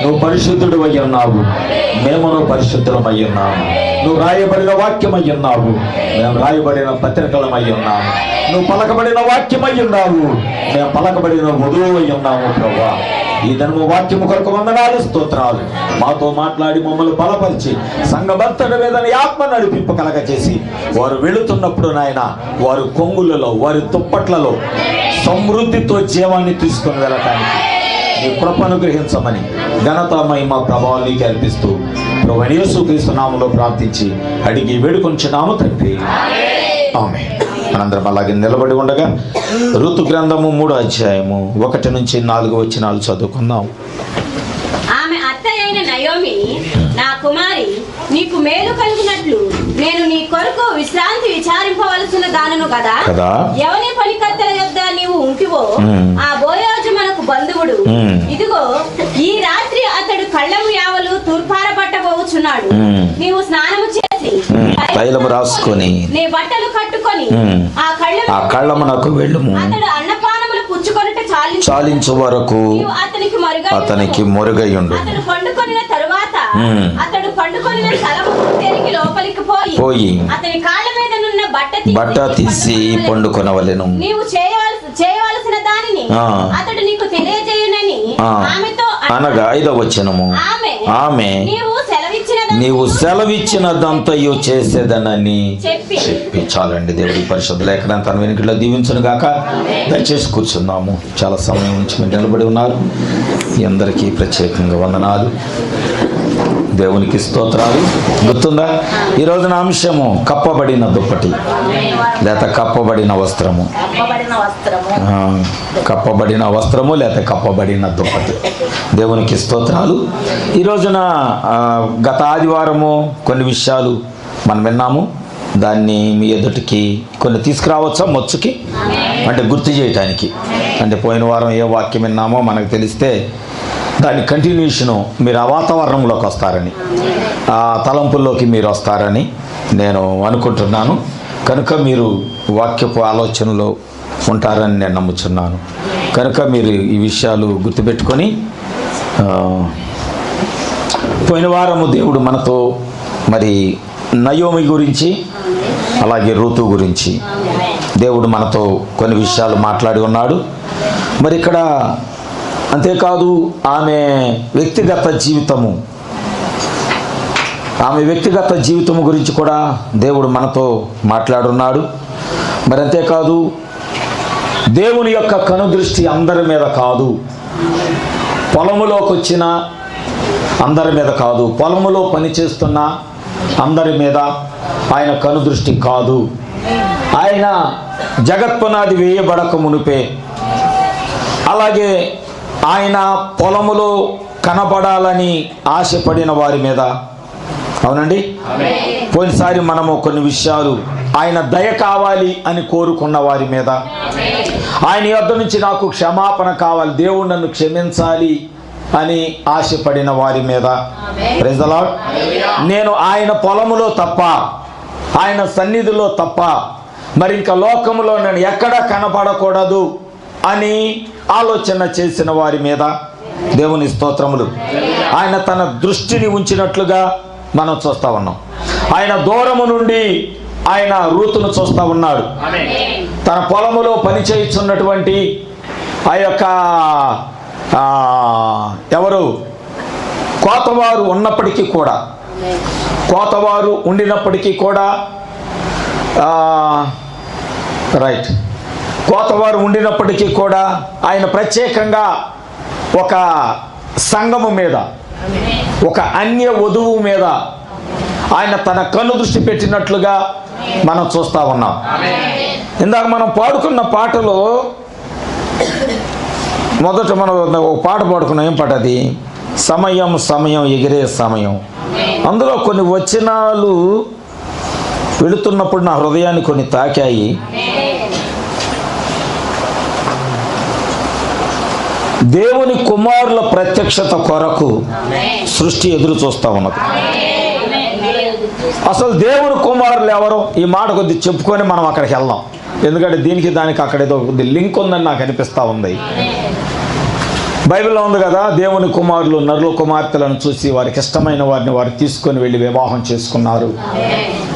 నువ్వు పరిశుద్ధుడు అయి ఉన్నావు, మేము నువ్వు పరిశుద్ధులమై ఉన్నాము. నువ్వు రాయబడిన వాక్యమై ఉన్నావు, మేము రాయబడిన పత్రికలమై ఉన్నాము. నువ్వు పలకబడిన వాక్యమై ఉన్నావు, మేము పలకబడిన వధువు అయి ఉన్నాము. ప్రభువా, ఈ దినము వాక్యము కొరకు వందనాలు, స్తోత్రాలు. మాతో మాట్లాడి మమ్మల్ని బలపరిచి సంఘభక్తుల మీద ఆత్మ నడిపింపు కలగచేసి వారు వెళుతున్నప్పుడు నాయన వారి కొంగులలో వారి దుప్పట్లలో సమృద్ధితో జీవాన్ని తీసుకొని వెళ్ళటానికి నీ కృపను గ్రహించమని ఘనత మహిమ ప్రభావం నీకు అర్పిస్తూ ప్రభువైన యేసుక్రీస్తు నామములో ప్రార్థించి అడిగి వేడుకొంచున్నాము తండ్రి, ఆమేన్. మనందరం అలాగే నిలబడి ఉండగా ఋతు గ్రంథము 3వ అధ్యాయము 1 నుంచి 4 వచనాలు చదువుకుందాం. ఆమె అత్తయ్యైన నయోమి, నా కుమారి, నీకు మేలు కలుగునట్లు నేను నీ కొరకు విశ్రాంతి విచారింపవలసిన దానను కదా. ఎవని పనికత్తెల యొద్ద నీవు ఉంటివో ఆ బోయోజు మనకు బంధువుడు. ఇదిగో ఈ రాత్రి అతడు కళ్ళము యావలు తూర్పార పట్టబోచున్నాడు. నీవు స్నానము చేసి తైలము రాసుకొని నీ బట్టలు కట్టుకొని ఆ కళ్ళమునకు వెళ్ళుము. అతడు అన్నపానములు పుచ్చుకొనుట చాలించు వరకు అతనికి మొరుగయుండు. అతడు పండుకొనిన తరువాత అతడు పండుకొనిన స్థలము తిరిగి లోపలికి పోయి అతని కాళ్ళ మీద నున్న బట్ట తీసి పండుకొనవలెను. నీవు చేయవలసిన దానిని అతడు నీకు తెలియజేయునని ఆమెతో అనగా 5వ వచనము, ఆమె నీవు సెలవిచ్చినదంతయు చేసేదనని చెప్పి. చాలండి. దేవుడి పరిశుద్ధ లేఖనాన్ని తన వెనుకలో దీవించును గాక. దయచేసి కూర్చుందాము. చాలా సమయం నుంచి మీరు నిలబడి ఉన్నారు. మీ అందరికీ ప్రత్యేకంగా వందనాలు, దేవునికి స్తోత్రాలు. గుర్తుందా ఈ రోజున అంశము? కప్పబడిన దుప్పటి లేక కప్పబడిన వస్త్రము. కప్పబడిన వస్త్రము లేక కప్పబడిన దుప్పటి. దేవునికి స్తోత్రాలు. ఈ రోజున గత ఆదివారము కొన్ని విషయాలు మనం విన్నాము. దాన్ని మీ ఎదుటికి కొన్ని తీసుకురావచ్చా మొచ్చుకి, అంటే గుర్తు చేయటానికి. అంటే పోయిన వారం ఏ వాక్యం విన్నామో మనకు తెలిస్తే దాని కంటిన్యూషను మీరు ఆ వాతావరణంలోకి వస్తారని, ఆ తలంపుల్లోకి మీరు వస్తారని నేను అనుకుంటున్నాను. కనుక మీరు వాక్యపు ఆలోచనలో ఉంటారని నేను నమ్ముచున్నాను. కనుక మీరు ఈ విషయాలు గుర్తుపెట్టుకొని, పోయిన వారము దేవుడు మనతో మరి నయోమి గురించి అలాగే ఋతు గురించి దేవుడు మనతో కొన్ని విషయాలు మాట్లాడి ఉన్నాడు. మరి ఇక్కడ అంతేకాదు ఆమె వ్యక్తిగత జీవితము గురించి కూడా దేవుడు మనతో మాట్లాడున్నాడు. మరి అంతేకాదు దేవుని యొక్క కనుదృష్టి అందరి మీద కాదు, పొలములోకి వచ్చిన అందరి మీద కాదు, పొలములో పనిచేస్తున్న అందరి మీద ఆయన కనుదృష్టి కాదు. ఆయన జగత్పునాది వేయబడక మునిపే, అలాగే ఆయన పొలములో కనబడాలని ఆశపడిన వారి మీద, అవునండి, పోయినసారి మనము కొన్ని విషయాలు ఆయన దయ కావాలి అని కోరుకున్న వారి మీద, ఆయన యొద్ద నుంచి నాకు క్షమాపణ కావాలి, దేవుడు నన్ను క్షమించాలి అని ఆశపడిన వారి మీద, ప్రైజ్ ది లార్డ్, నేను ఆయన పొలములో తప్ప, ఆయన సన్నిధిలో తప్ప మరి ఇంకా లోకములో నేను ఎక్కడా కనపడకూడదు అని ఆలోచన చేసిన వారి మీద దేవుని స్తోత్రములు. ఆయన తన దృష్టిని ఉంచినట్లుగా మనం చూస్తూ ఉన్నాం. ఆయన దూరము నుండి ఆయన రూతును చూస్తూ ఉన్నాడు. తన పొలములో పనిచేయుచున్నటువంటి ఆ యొక్క ఎవరు కోతవారు ఉన్నప్పటికీ కూడా, కోతవారు ఉండినప్పటికీ కూడా కోతవారు ఉండినప్పటికీ కూడా ఆయన ప్రత్యేకంగా ఒక సంఘము మీద, ఒక అన్య వధువు మీద ఆయన తన కన్ను దృష్టి పెట్టినట్లుగా మనం చూస్తూ ఉన్నాం. ఇందాక మనం పాడుకున్న పాటలో మొదట మనం ఒక పాట పాడుకున్నాం. ఏం పాట అది? సమయం సమయం ఎగిరే సమయం. అందులో కొన్ని వచనాలు వెళుతున్నప్పుడు నా హృదయాన్ని కొన్ని తాకాయి. దేవుని కుమారుల ప్రత్యక్షత కొరకు సృష్టి ఎదురు చూస్తూ ఉన్నది. అసలు దేవుని కుమారులు ఎవరు? ఈ మాట కొద్ది చెప్పుకొని మనం అక్కడికి వెళ్దాం. ఎందుకంటే దీనికి దానికి అక్కడ ఏదో కొద్ది లింక్ ఉందని నాకు అనిపిస్తూ ఉంది. బైబిల్లో ఉంది కదా, దేవుని కుమారులు నరుల కుమార్తెలను చూసి వారికి ఇష్టమైన వారిని వారు తీసుకొని వెళ్ళి వివాహం చేసుకున్నారు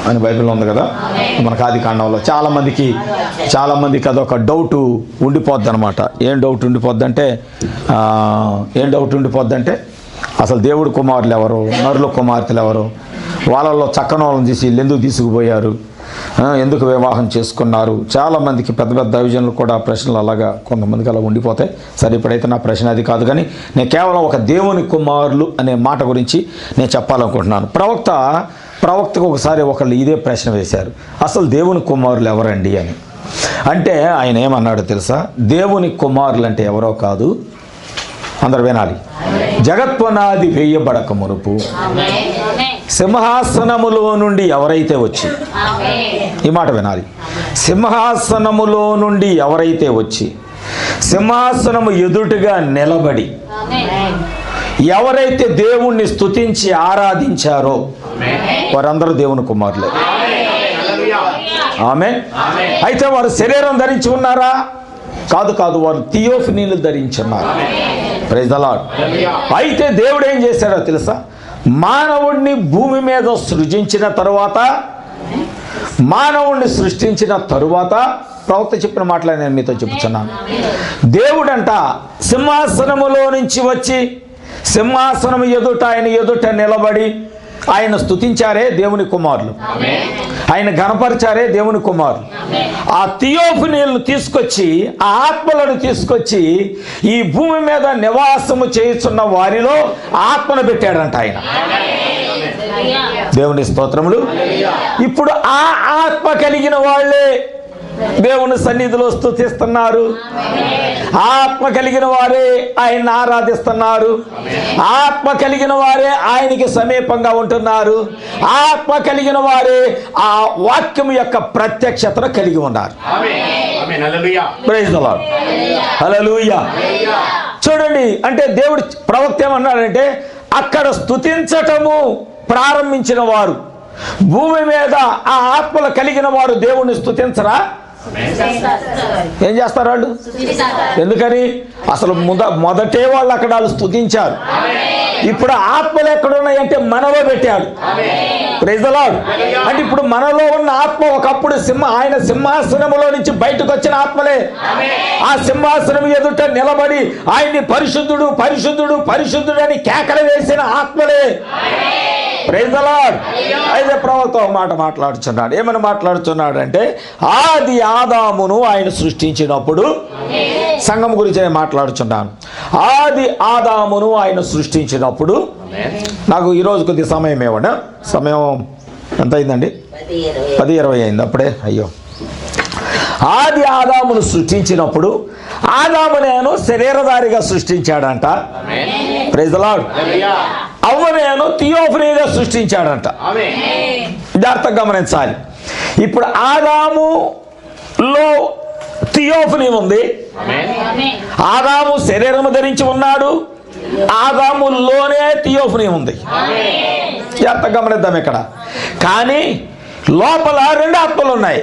అని బైబిల్లో ఉంది కదా. మనకు ఆది కాండంలో చాలామందికి అదొక డౌట్ ఉండిపోద్ది అనమాట. ఏం డౌట్ ఉండిపోద్దంటే అసలు దేవుడి కుమారులు ఎవరు, నరుల కుమార్తెలు ఎవరు, వాళ్ళల్లో చక్కని వాళ్ళని తీసి వీళ్ళు ఎందుకు తీసుకుపోయారు, ఎందుకు వివాహం చేసుకున్నారు. చాలామందికి పెద్ద పెద్ద దైవజనులు కూడా ప్రశ్నలు అలాగా కొంతమందికి అలా ఉండిపోతాయి. సరే, ఇప్పుడైతే నా ప్రశ్న అది కాదు, కానీ నేను కేవలం ఒక దేవుని కుమారులు అనే మాట గురించి నేను చెప్పాలనుకుంటున్నాను. ప్రవక్తకు ఒకసారి ఒకళ్ళు ఇదే ప్రశ్న వేశారు, అసలు దేవుని కుమారులు ఎవరండి అని. అంటే ఆయన ఏమన్నాడో తెలుసా? దేవుని కుమారులు అంటే ఎవరో కాదు, అందరు వినాలి, జగత్పునాది వేయబడక మునుపు సింహాసనములో నుండి ఎవరైతే వచ్చి, ఈ మాట వినాలి, సింహాసనములో నుండి ఎవరైతే వచ్చి సింహాసనము ఎదుటిగా నిలబడి ఎవరైతే దేవుణ్ణి స్తుతించి ఆరాధించారో వారందరూ దేవుని కుమారులే. ఆమేన్. అయితే వారు శరీరం ధరించి ఉన్నారా? కాదు, వారు థియోఫనీలు ధరించి ఉన్నారు. Praise the Lord. అయితే దేవుడు ఏం చేశాడో తెలుసా? మానవుణ్ణి భూమి మీద సృష్టించిన తరువాత ప్రవక్త చెప్పిన మాటలు నేను మీతో చెప్తున్నాను. దేవుడంట సింహాసనములో నుంచి వచ్చి సింహాసనం ఆయన ఎదుట నిలబడి ఆయన స్తుతించారే దేవుని కుమారులు, ఆయన గణపరిచారే దేవుని కుమారులు. ఆ థియోఫనీలను తీసుకొచ్చి, ఆ ఆత్మలను తీసుకొచ్చి ఈ భూమి మీద నివాసము చేయుచున్న వారిలో ఆత్మను పెట్టాడంట ఆయన. దేవుని స్తోత్రములు. ఇప్పుడు ఆ ఆత్మ కలిగిన వాళ్ళే దేవుని సన్నిధిలో స్తుతిస్తున్నారు. ఆత్మ కలిగిన వారే ఆయన్ని ఆరాధిస్తున్నారు. ఆత్మ కలిగిన వారే ఆయనకి సమీపంగా ఉంటున్నారు. ఆత్మ కలిగిన వారే ఆ వాక్యం యొక్క ప్రత్యక్షతను కలిగి ఉన్నారు. Praise the Lord. హల్లెలూయా. చూడండి, అంటే దేవుడు ప్రవక్త ఏమన్నాడంటే, అక్కడ స్తుతించటము ప్రారంభించిన వారు, భూమి మీద ఆ ఆత్మలు కలిగిన వారు దేవుణ్ణి స్తుతించరా? ఏం చేస్తారు వాళ్ళు? ఎందుకని? అసలు మొదటే వాళ్ళు అక్కడ వాళ్ళు స్తుతించారు. ఇప్పుడు ఆత్మలు ఎక్కడున్నాయంటే మనలో పెట్టాడు. Praise the Lord. అంటే ఇప్పుడు మనలో ఉన్న ఆత్మ ఒకప్పుడు ఆయన సింహాసనములో నుంచి బయటకు వచ్చిన ఆత్మలే. ఆ సింహాసనం ఎదుట నిలబడి ఆయన్ని పరిశుద్ధుడు పరిశుద్ధుడు పరిశుద్ధుడు అని కేకలు వేసిన ఆత్మలే. Praise the Lord. అయితే ప్రవక్త ఒక మాట మాట్లాడుతున్నాడు. ఏమని మాట్లాడుతున్నాడు అంటే, ఆది ఆదామును ఆయన సృష్టించినప్పుడు, సంఘం గురించి నేను మాట్లాడుతున్నాను. ఆది ఆదామును ఆయన సృష్టించినప్పుడు, నాకు ఈరోజు కొద్ది సమయం సమయం ఎంత అయిందండి? 10:20 అయింది అప్పుడే. అయ్యో. ఆది ఆదామును సృష్టించినప్పుడు ఆదామునేను శరీరధారిగా సృష్టించాడంట. Praise the Lord. అవ్వనేను థియోఫనీగా సృష్టించాడంట. జాగ్రత్తగా గమనించాలి. ఇప్పుడు ఆదాములో థియోఫనీ ఉంది. ఆదాము శరీరము ధరించి ఉన్నాడు. ఆదాములోనే థియోఫనీ ఉంది. జాగ్రత్తగా గమనిద్దాం ఇక్కడ. కానీ లోపల రెండు ఆత్మలు ఉన్నాయి.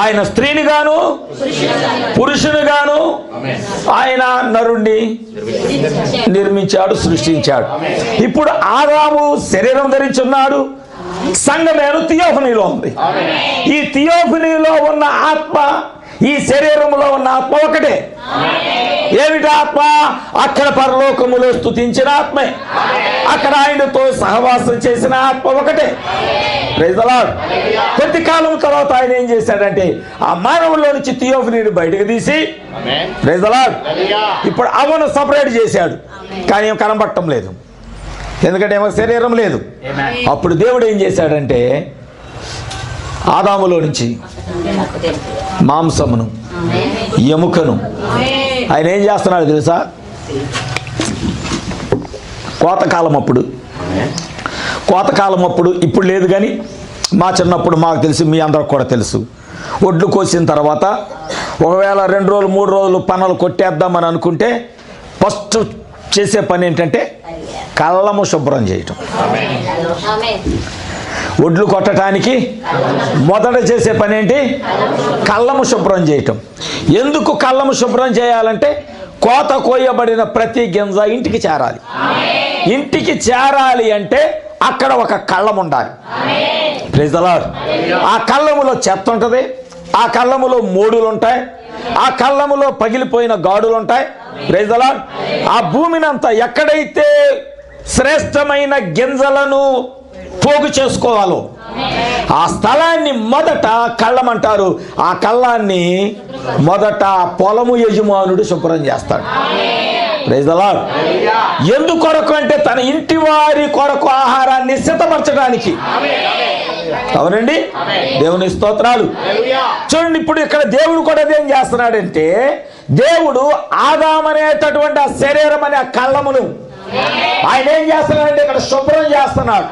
ఆయన స్త్రీని గాను పురుషుని గాను ఆయన నరుణ్ణి నిర్మించాడు, సృష్టించాడు. ఇప్పుడు ఆదాము శరీరం ధరించి ఉన్నాడు. సంఘమేను థియోఫనీలో ఉంది. ఈ థియోఫనీలో ఉన్న ఆత్మ ఈ శరీరంలో ఉన్న ఆత్మ ఒకటే. ఏమిటి ఆత్మ? అక్కడ పరలోకములో స్తుతించిన ఆత్మే, అక్కడ ఆయనతో సహవాసం చేసిన ఆత్మ ఒకటే. Praise the Lord. కొద్ది కాలం తర్వాత ఆయన ఏం చేశాడంటే, ఆ మానవుల్లో నుంచి థియోఫనీని బయటకు తీసి, ప్రైజ్ ది లార్డ్, ఇప్పుడు అవను సపరేట్ చేశాడు. కానీ ఏం కనబడటం లేదు, ఎందుకంటే ఏమో శరీరం లేదు. అప్పుడు దేవుడు ఏం చేశాడంటే, ఆదాములో నుంచి మాంసమును ఎముకను ఆయన ఏం చేస్తున్నాడు తెలుసా? కోతకాలం అప్పుడు ఇప్పుడు లేదు, కానీ మా చిన్నప్పుడు మాకు తెలుసు, మీ అందరికి కూడా తెలుసు. ఒడ్లు కోసిన తర్వాత ఒకవేళ 2 రోజులు 3 రోజులు పనులు కొట్టేద్దామని అనుకుంటే ఫస్ట్ చేసే పని ఏంటంటే కళ్ళము శుభ్రం చేయటం. ఒడ్లు కొట్టడానికి మొదట చేసే పని ఏంటి? కళ్ళము శుభ్రం చేయటం. ఎందుకు కళ్ళము శుభ్రం చేయాలంటే కోత కోయబడిన ప్రతి గింజ ఇంటికి చేరాలి. ఇంటికి చేరాలి అంటే అక్కడ ఒక కళ్ళం ఉండాలి. Praise the Lord. ఆ కళ్ళములో చెత్త ఉంటుంది, ఆ కళ్ళములో మోడులు ఉంటాయి, ఆ కళ్ళములో పగిలిపోయిన గాడులు ఉంటాయి. Praise the Lord. ఆ భూమినంతా ఎక్కడైతే శ్రేష్టమైన గింజలను పోగు చేసుకోవాలో ఆ స్థలాన్ని మొదట కళ్ళం అంటారు. ఆ కళ్ళాన్ని మొదట పొలము యజమానుడు శుభ్రం చేస్తాడు. Praise the Lord. ఎందుకొరకు అంటే తన ఇంటి వారి కొరకు ఆహారాన్ని సిద్ధపరచడానికి. అవునండి, దేవుని స్తోత్రాలు. చూడండి, ఇప్పుడు ఇక్కడ దేవుడు కూడా ఏం చేస్తున్నాడంటే, దేవుడు ఆదాము అనేటటువంటి ఆ శరీరం అనే ఆ కళ్ళమును ఆయన ఏం చేస్తున్నాడంటే ఇక్కడ శుభ్రం చేస్తున్నాడు.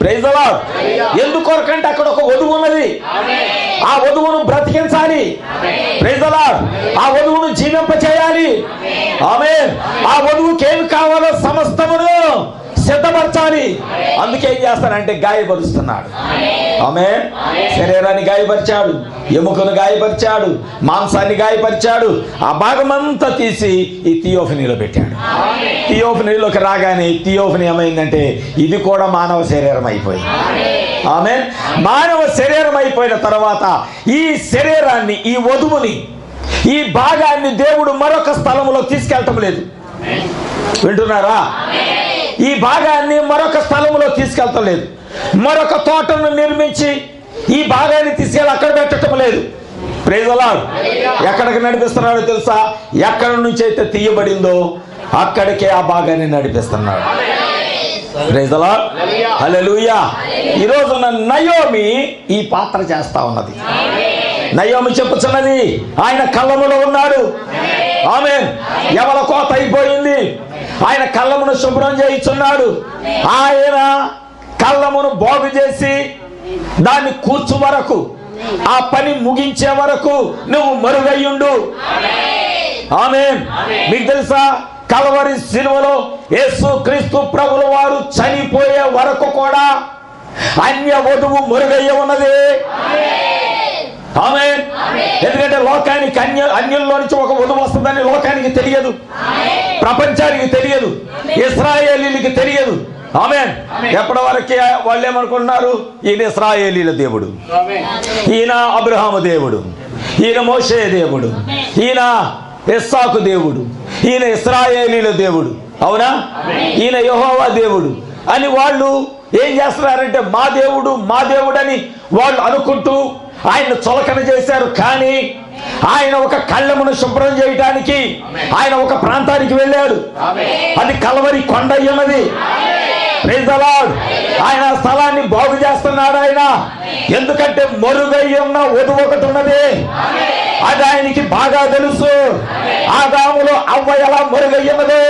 Praise the lord. ఎందుకొరకంటే అక్కడ ఒక వధువు ఉన్నది, ఆ వధువును బ్రతికించాలి. Praise the Lord. ఆ వధువును జీవింప చేయాలి. ఆమేన్. ఆ వధువుకి ఏమి కావాలో సమస్తమును సిద్ధపరచాలి. అందుకే ఏం చేస్తానంటే గాయపరుస్తున్నాడు. ఆమేన్. శరీరాన్ని గాయపరిచాడు, ఎముకను గాయపరిచాడు, మాంసాన్ని గాయపరిచాడు. ఆ భాగమంతా తీసి ఈ థియోఫనీలో పెట్టాడు. థియోఫనీలోకి రాగానే థియోఫనీ ఏమైందంటే ఇది కూడా మానవ శరీరం అయిపోయింది. ఆమేన్. మానవ శరీరం అయిపోయిన తర్వాత ఈ శరీరాన్ని, ఈ వధువుని, ఈ భాగాన్ని దేవుడు మరొక స్థలంలో తీసుకెళ్ళటం లేదు. వింటున్నారా? ఈ భాగాన్ని మరొక స్థలంలో తీసుకెళ్తాం లేదు. మరొక తోటను నిర్మించి ఈ భాగాన్ని తీసుకెళ్ళి అక్కడ పెట్టడం లేదు. Praise the Lord. ఎక్కడికి నడిపిస్తున్నాడో తెలుసా? ఎక్కడి నుంచి అయితే తీయబడిందో అక్కడికే ఆ భాగాన్ని నడిపిస్తున్నాడు. Praise the Lord. హల్లెలూయా. ఈరోజు నయోమి ఈ పాత్ర చేస్తా ఉన్నది. నయోమి చెప్పుచున్నది ఆయన కళ్ళములో ఉన్నాడు. ఆమేన్. ఎవల కోత అయిపోయింది, ఆయన కళ్ళమును శుభ్రం చేయిస్తున్నాడు. ఆయన కళ్ళమును బాగు చేసి దాన్ని కూర్చు వరకు, ఆ పని ముగించే వరకు నువ్వు మరుగయ్యుండు. ఆమేన్. మీకు తెలుసా, కల్వరి సిలువలో యేసు క్రీస్తు ప్రభుల వారు చనిపోయే వరకు కూడా అన్య వధువు మరుగయ్య ఉన్నది. ఆమేన్. ఎందుకంటే లోకానికి అన్యుల్లో నుంచి ఒక వధువు వస్తుందని లోకానికి తెలియదు, ప్రపంచానికి తెలియదు, ఇశ్రాయేలీలకి తెలియదు. ఆమేన్. ఎప్పటి వరకు వాళ్ళు ఏమనుకున్నారు? ఈయన ఇశ్రాయేలీల దేవుడు, ఈయన అబ్రహాము దేవుడు, ఈయన మోషే దేవుడు, ఈయన ఇస్సాకు దేవుడు, ఈయన ఇశ్రాయేలీల దేవుడు. అవునా? ఈయన యెహోవా దేవుడు అని వాళ్ళు ఏం చేస్తున్నారంటే మా దేవుడు, మా దేవుడని వాళ్ళు అనుకుంటూ ఆయన చులకన చేశారు. కానీ ఆయన ఒక కళ్ళమును శుభ్రం చేయడానికి ఆయన ఒక ప్రాంతానికి వెళ్ళాడు. అది కల్వరి కొండ అయ్యున్నది. Praise the Lord. ఆయన స్థలాన్ని బాగు చేస్తున్నాడు ఆయన. ఎందుకంటే మరుగై ఉన్న వధువు ఒకటి ఉన్నది, అది ఆయనకి బాగా తెలుసు. ఆదాములో అవ్వ ఎలా మరుగయ్యున్నదో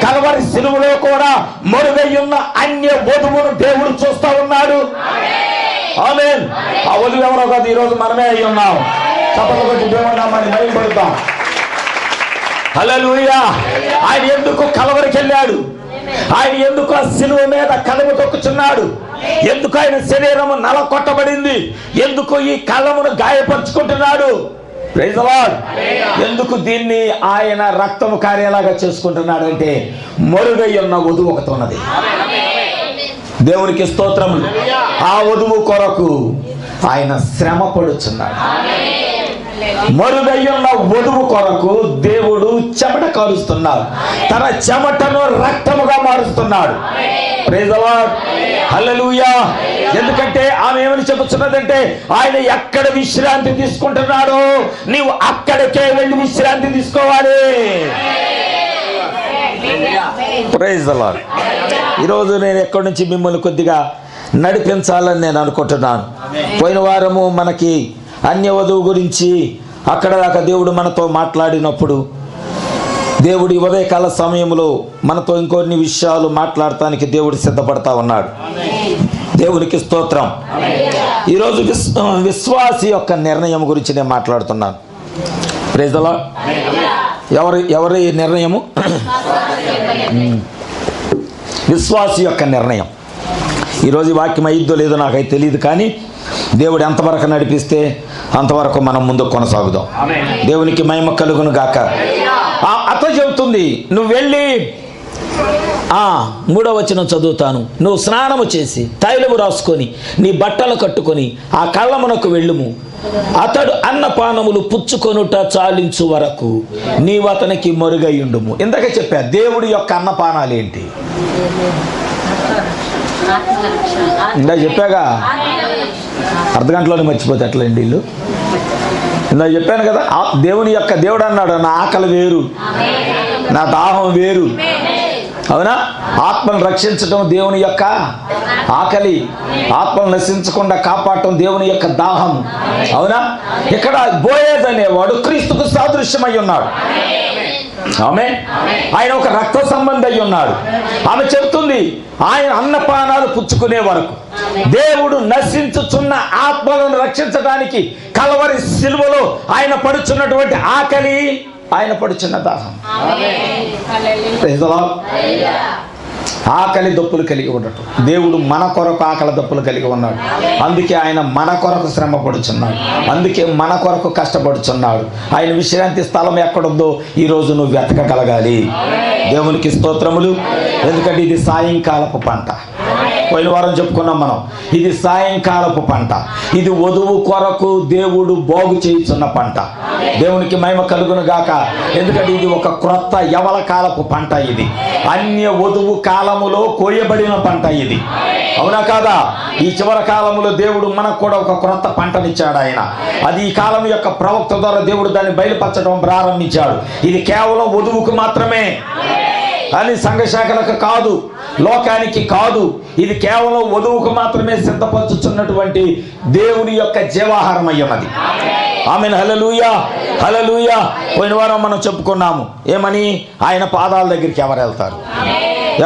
కల్వరి సిలువలో కూడా మరుగయ్యున్న అన్య వధువును దేవుడు చూస్తా ఉన్నాడు. ఆమేన్. ఆ వధువు ఎవరో కాదు, ఈరోజు మనమే అయి ఉన్నాం. చప్పట్లు కొట్టి దేవుని నామాన్ని మహిమపడతాం. హల్లెలూయా. ఆయన ఎందుకు కల్వరికి వెళ్ళాడు? ఆయన ఎందుకు ఆ సిలువ మీద కలము తొక్కుచున్నాడు? ఎందుకు ఆయన శరీరము నలకొట్టబడింది? ఎందుకు ఈ కళ్ళమును గాయపరుచుకుంటున్నాడు? Praise the Lord. ఎందుకు దీన్ని ఆయన రక్తము కార్యాలాగా చేసుకుంటున్నాడు అంటే మరుగై ఉన్న వధువు ఒకటి ఉన్నది. దేవునికి స్తోత్రములు. ఆ వధువు కొరకు ఆయన శ్రమ పడుచున్నాడు. మరుగయ్యున్న వధువు కొరకు దేవుడు చెమట కారుస్తున్నాడు. తన చెమటను రక్తముగా మారుస్తున్నాడు. Praise the Lord. హల్లెలూయా. ఎందుకంటే ఆమె ఏమని చెబుతున్నదంటే ఆయన ఎక్కడ విశ్రాంతి తీసుకుంటున్నాడో నీవు అక్కడికే వెళ్ళి విశ్రాంతి తీసుకోవాలి. Praise the Lord. ఈరోజు నేను ఎక్కడి నుంచి మిమ్మల్ని కొద్దిగా నడిపించాలని నేను అనుకుంటున్నాను. పోయిన వారము మనకి అన్య వధువు గురించి అక్కడ దాకా దేవుడు మనతో మాట్లాడినప్పుడు దేవుడి ఉదయకాల సమయంలో మనతో ఇంకొన్ని విషయాలు మాట్లాడటానికి దేవుడు సిద్ధపడతా ఉన్నాడు. దేవునికి స్తోత్రం. ఈరోజు విశ్వాసి యొక్క నిర్ణయం గురించి నేను మాట్లాడుతున్నాను. Praise the Lord. ఎవరి నిర్ణయము? విశ్వాసి యొక్క నిర్ణయం. ఈరోజు వాక్యం అయిద్దో లేదో నాకైతే తెలియదు, కానీ దేవుడు ఎంతవరకు నడిపిస్తే అంతవరకు మనం ముందుకు కొనసాగుదాం. దేవునికి మహిమ కలుగును గాక. అత్త చెబుతుంది, నువ్వు వెళ్ళి 3వ వచనం చదువుతాను. నువ్వు స్నానము చేసి తైలము రాసుకొని నీ బట్టలు కట్టుకొని ఆ కళ్ళమునకు వెళ్ళుము. అతడు అన్నపానములు పుచ్చుకొనుట చాలించు వరకు నీవు అతనికి మరుగయ్యుండుము. ఇందాక చెప్పా దేవుడి యొక్క అన్నపానాలు ఏంటి? ఇందాక చెప్పాగా, అర్ధగంటలోనే మర్చిపోతే ఎట్లండి వీళ్ళు. ఇందాక చెప్పాను కదా, దేవుడు అన్నాడు, నా ఆకలి వేరు, నా దాహం వేరు. అవునా? ఆత్మను రక్షించడం దేవుని యొక్క ఆకలి, ఆత్మను నశించకుండా కాపాడటం దేవుని యొక్క దాహం. అవునా? ఇక్కడ బోయేజ్ అనేవాడు క్రీస్తుకు సాదృశ్యమై ఉన్నాడు. ఆయన ఒక రక్త సంబంధి అయి ఉన్నాడు. ఆమె చెప్తుంది, ఆయన అన్నపానాలు పుచ్చుకునే వరకు దేవుడు నశించుచున్న ఆత్మలను రక్షించడానికి కల్వరి శిలువలో ఆయన పడుచున్నటువంటి ఆకలి, ఆయన పడుచున్న దాహం. ఆకలి దప్పులు కలిగి ఉండటం. దేవుడు మన కొరకు ఆకలి దప్పులు కలిగి ఉన్నాడు. అందుకే ఆయన మన కొరకు శ్రమ పడుచున్నాడు. అందుకే మన కొరకు కష్టపడుచున్నాడు. ఆయన విశ్రాంతి స్థలం ఎక్కడుందో ఈరోజు నువ్వు వెతకగలగాలి. దేవునికి స్తోత్రములు. ఎందుకంటే ఇది సాయంకాలపు పంట. పోయిన వారం చెప్పుకున్నాం మనం, ఇది సాయంకాలపు పంట. ఇది వధువు కొరకు దేవుడు బాగు చేయుచున్న పంట. దేవునికి మహిమ కలుగును గాక. ఎందుకంటే ఇది ఒక క్రొత్త యవల కాలపు పంట. ఇది అన్య వధువు కాలములో కోయబడిన పంట ఇది. అవునా కాదా? ఈ చివరి కాలములో దేవుడు మనకు కూడా ఒక క్రొత్త పంటనిచ్చాడు ఆయన. అది ఈ కాలం యొక్క ప్రవక్త ద్వారా దేవుడు దాన్ని బయలుపరచడం ప్రారంభించాడు. ఇది కేవలం వధువుకు మాత్రమే, కానీ సంఘ శాఖలకు కాదు, లోకానికి కాదు. ఇది కేవలం వధువుకు మాత్రమే సిద్ధపరచుచున్నటువంటి దేవుని యొక్క జీవాహారం అయ్యున్నది. ఆమేన్. హల్లెలూయా, హల్లెలూయా. పోయిన వారం మనం చెప్పుకున్నాము ఏమని, ఆయన పాదాల దగ్గరికి ఎవరు వెళ్తారు?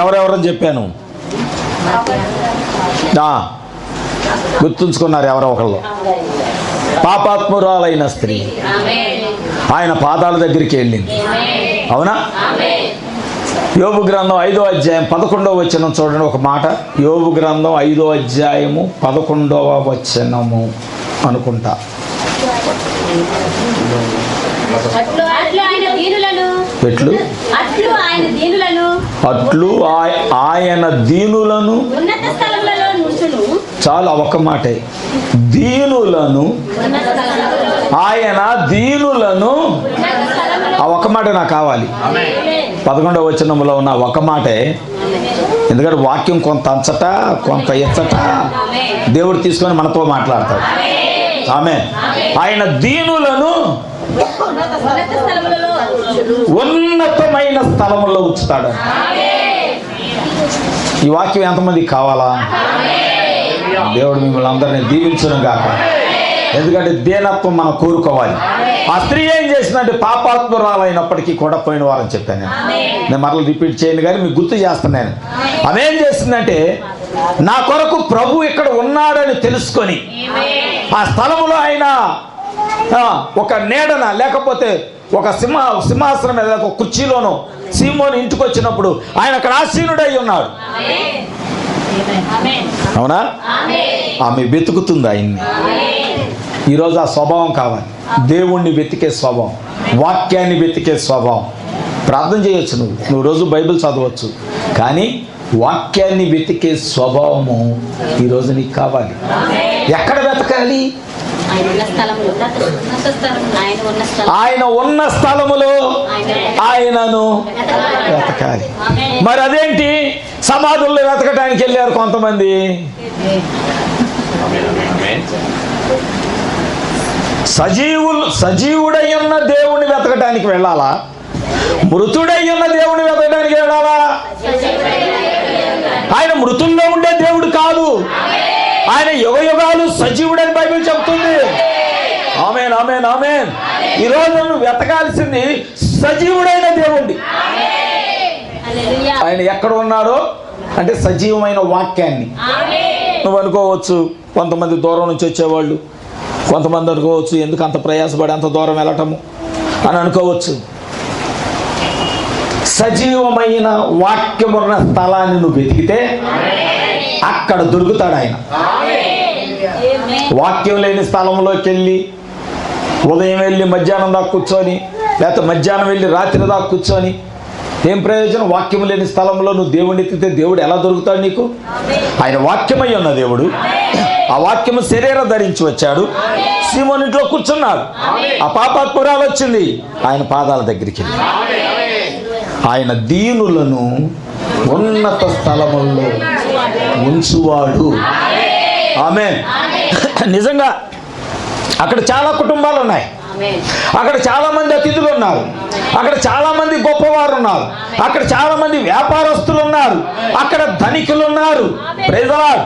ఎవరెవరని చెప్పాను, గుర్తుంచుకున్నారు ఎవరో ఒకళ్ళు. పాపాత్మురాలైన స్త్రీ ఆయన పాదాల దగ్గరికి వెళ్ళింది. అవునా? యోబు గ్రంథం 5వ అధ్యాయం 11వ వచనం చూడండి ఒక మాట. యోబు గ్రంథం 5వ అధ్యాయము 11వ వచనము అనుకుంటా. అట్లు ఆయన దీనులను చాలు ఒక్క మాటే, దీనులను ఆయన దీనులను, ఆ ఒక్క మాట నాకు కావాలి. 11వ వచనంలో ఉన్న ఒక మాటే. ఎందుకంటే వాక్యం కొంత అంచట కొంత ఎచ్చట దేవుడు తీసుకొని మనతో మాట్లాడతాడు. ఆమేన్. ఆయన దీనులను ఉన్నతమైన స్థలములో ఉంచుతాడు. ఈ వాక్యం ఎంతమందికి కావాలా? దేవుడు మిమ్మల్ని అందరినీ దీవించును గాక. ఎందుకంటే దీనత్వం మనం కోరుకోవాలి. ఆ స్త్రీ ఏం చేసిందంటే పాపాత్మురాలైనప్పటికీ కూడా పోయిన వారం చెప్పాను నేను మరలా రిపీట్ చేయను కానీ మీకు గుర్తు చేస్తున్నాను. ఆమె ఏం చేసిందంటే, నా కొరకు ప్రభు ఇక్కడ ఉన్నాడని తెలుసుకొని ఆ స్థలములో ఆయన ఒక నీడన లేకపోతే ఒక సింహాసనం మీద ఒక కుర్చీలోనో సీమోని ఇంటికి వచ్చినప్పుడు ఆయన అక్కడ ఆసీనుడై ఉన్నాడు. అవునా? ఆమె వెతుకుతుంది ఆయన్ని. ఈరోజు ఆ స్వభావం కావాలి. దేవుణ్ణి వెతికే స్వభావం, వాక్యాన్ని వెతికే స్వభావం. ప్రార్థన చేయొచ్చు, నువ్వు రోజు బైబిల్ చదవచ్చు, కానీ వాక్యాన్ని వెతికే స్వభావము ఈరోజు నీకు కావాలి. ఎక్కడ వెతకాలి? ఆయన ఉన్న స్థలములో ఆయనను వెతకాలి. మరి అదేంటి? సమాధుల్లో వెతకడానికి వెళ్ళారు కొంతమంది. సజీవుడై ఉన్న దేవుణ్ణి వెతకడానికి వెళ్ళాలా? మృతుడై ఉన్న దేవుణ్ణి వెతకడానికి వెళ్ళాలా? ఆయన మృతుల్లో ఉండే దేవుడు కాదు, ఆయన యుగ యుగాలు సజీవుడని బైబిల్ చెప్తుంది. ఆమేన్, ఆమేన్, ఆమేన్. ఈరోజు నువ్వు వెతకాల్సింది సజీవుడైన దేవుణ్ణి. ఆయన ఎక్కడ ఉన్నాడో అంటే సజీవమైన వాక్యాన్ని. నువ్వు అనుకోవచ్చు కొంతమంది దూరం నుంచి వచ్చేవాళ్ళు, కొంతమంది అనుకోవచ్చు ఎందుకు అంత ప్రయాసపడి అంత దూరం వెళ్ళటము అని అనుకోవచ్చు. సజీవమైన వాక్యమున్న స్థలాన్ని నువ్వు వెతికితే అక్కడ దొరుకుతాడు ఆయన. వాక్యం లేని స్థలంలోకి వెళ్ళి ఉదయం వెళ్ళి మధ్యాహ్నం దాకా కూర్చొని లేకపోతే మధ్యాహ్నం వెళ్ళి రాత్రి దాకా కూర్చొని ఏం ప్రయోజనం? వాక్యం లేని స్థలంలో నువ్వు దేవుడిని ఎత్తితే దేవుడు ఎలా దొరుకుతాడు నీకు? ఆయన వాక్యమై ఉన్న దేవుడు. ఆ వాక్యము శరీరం ధరించి వచ్చాడు, సీమోను ఇంట్లో కూర్చున్నాడు. ఆ పాపాత్మురాలు వచ్చింది, ఆయన పాదాల దగ్గరికి వెళ్ళి ఆయన దీనులను ఉన్నత స్థలముల్లో ఉంచువాడు. ఆమేన్. నిజంగా అక్కడ చాలా కుటుంబాలు ఉన్నాయి, అక్కడ చాలా మంది అతిథులు ఉన్నారు, అక్కడ చాలా మంది గొప్పవారు ఉన్నారు, అక్కడ చాలా మంది వ్యాపారస్తులు ఉన్నారు, అక్కడ ధనికులు ఉన్నారు. Praise the Lord.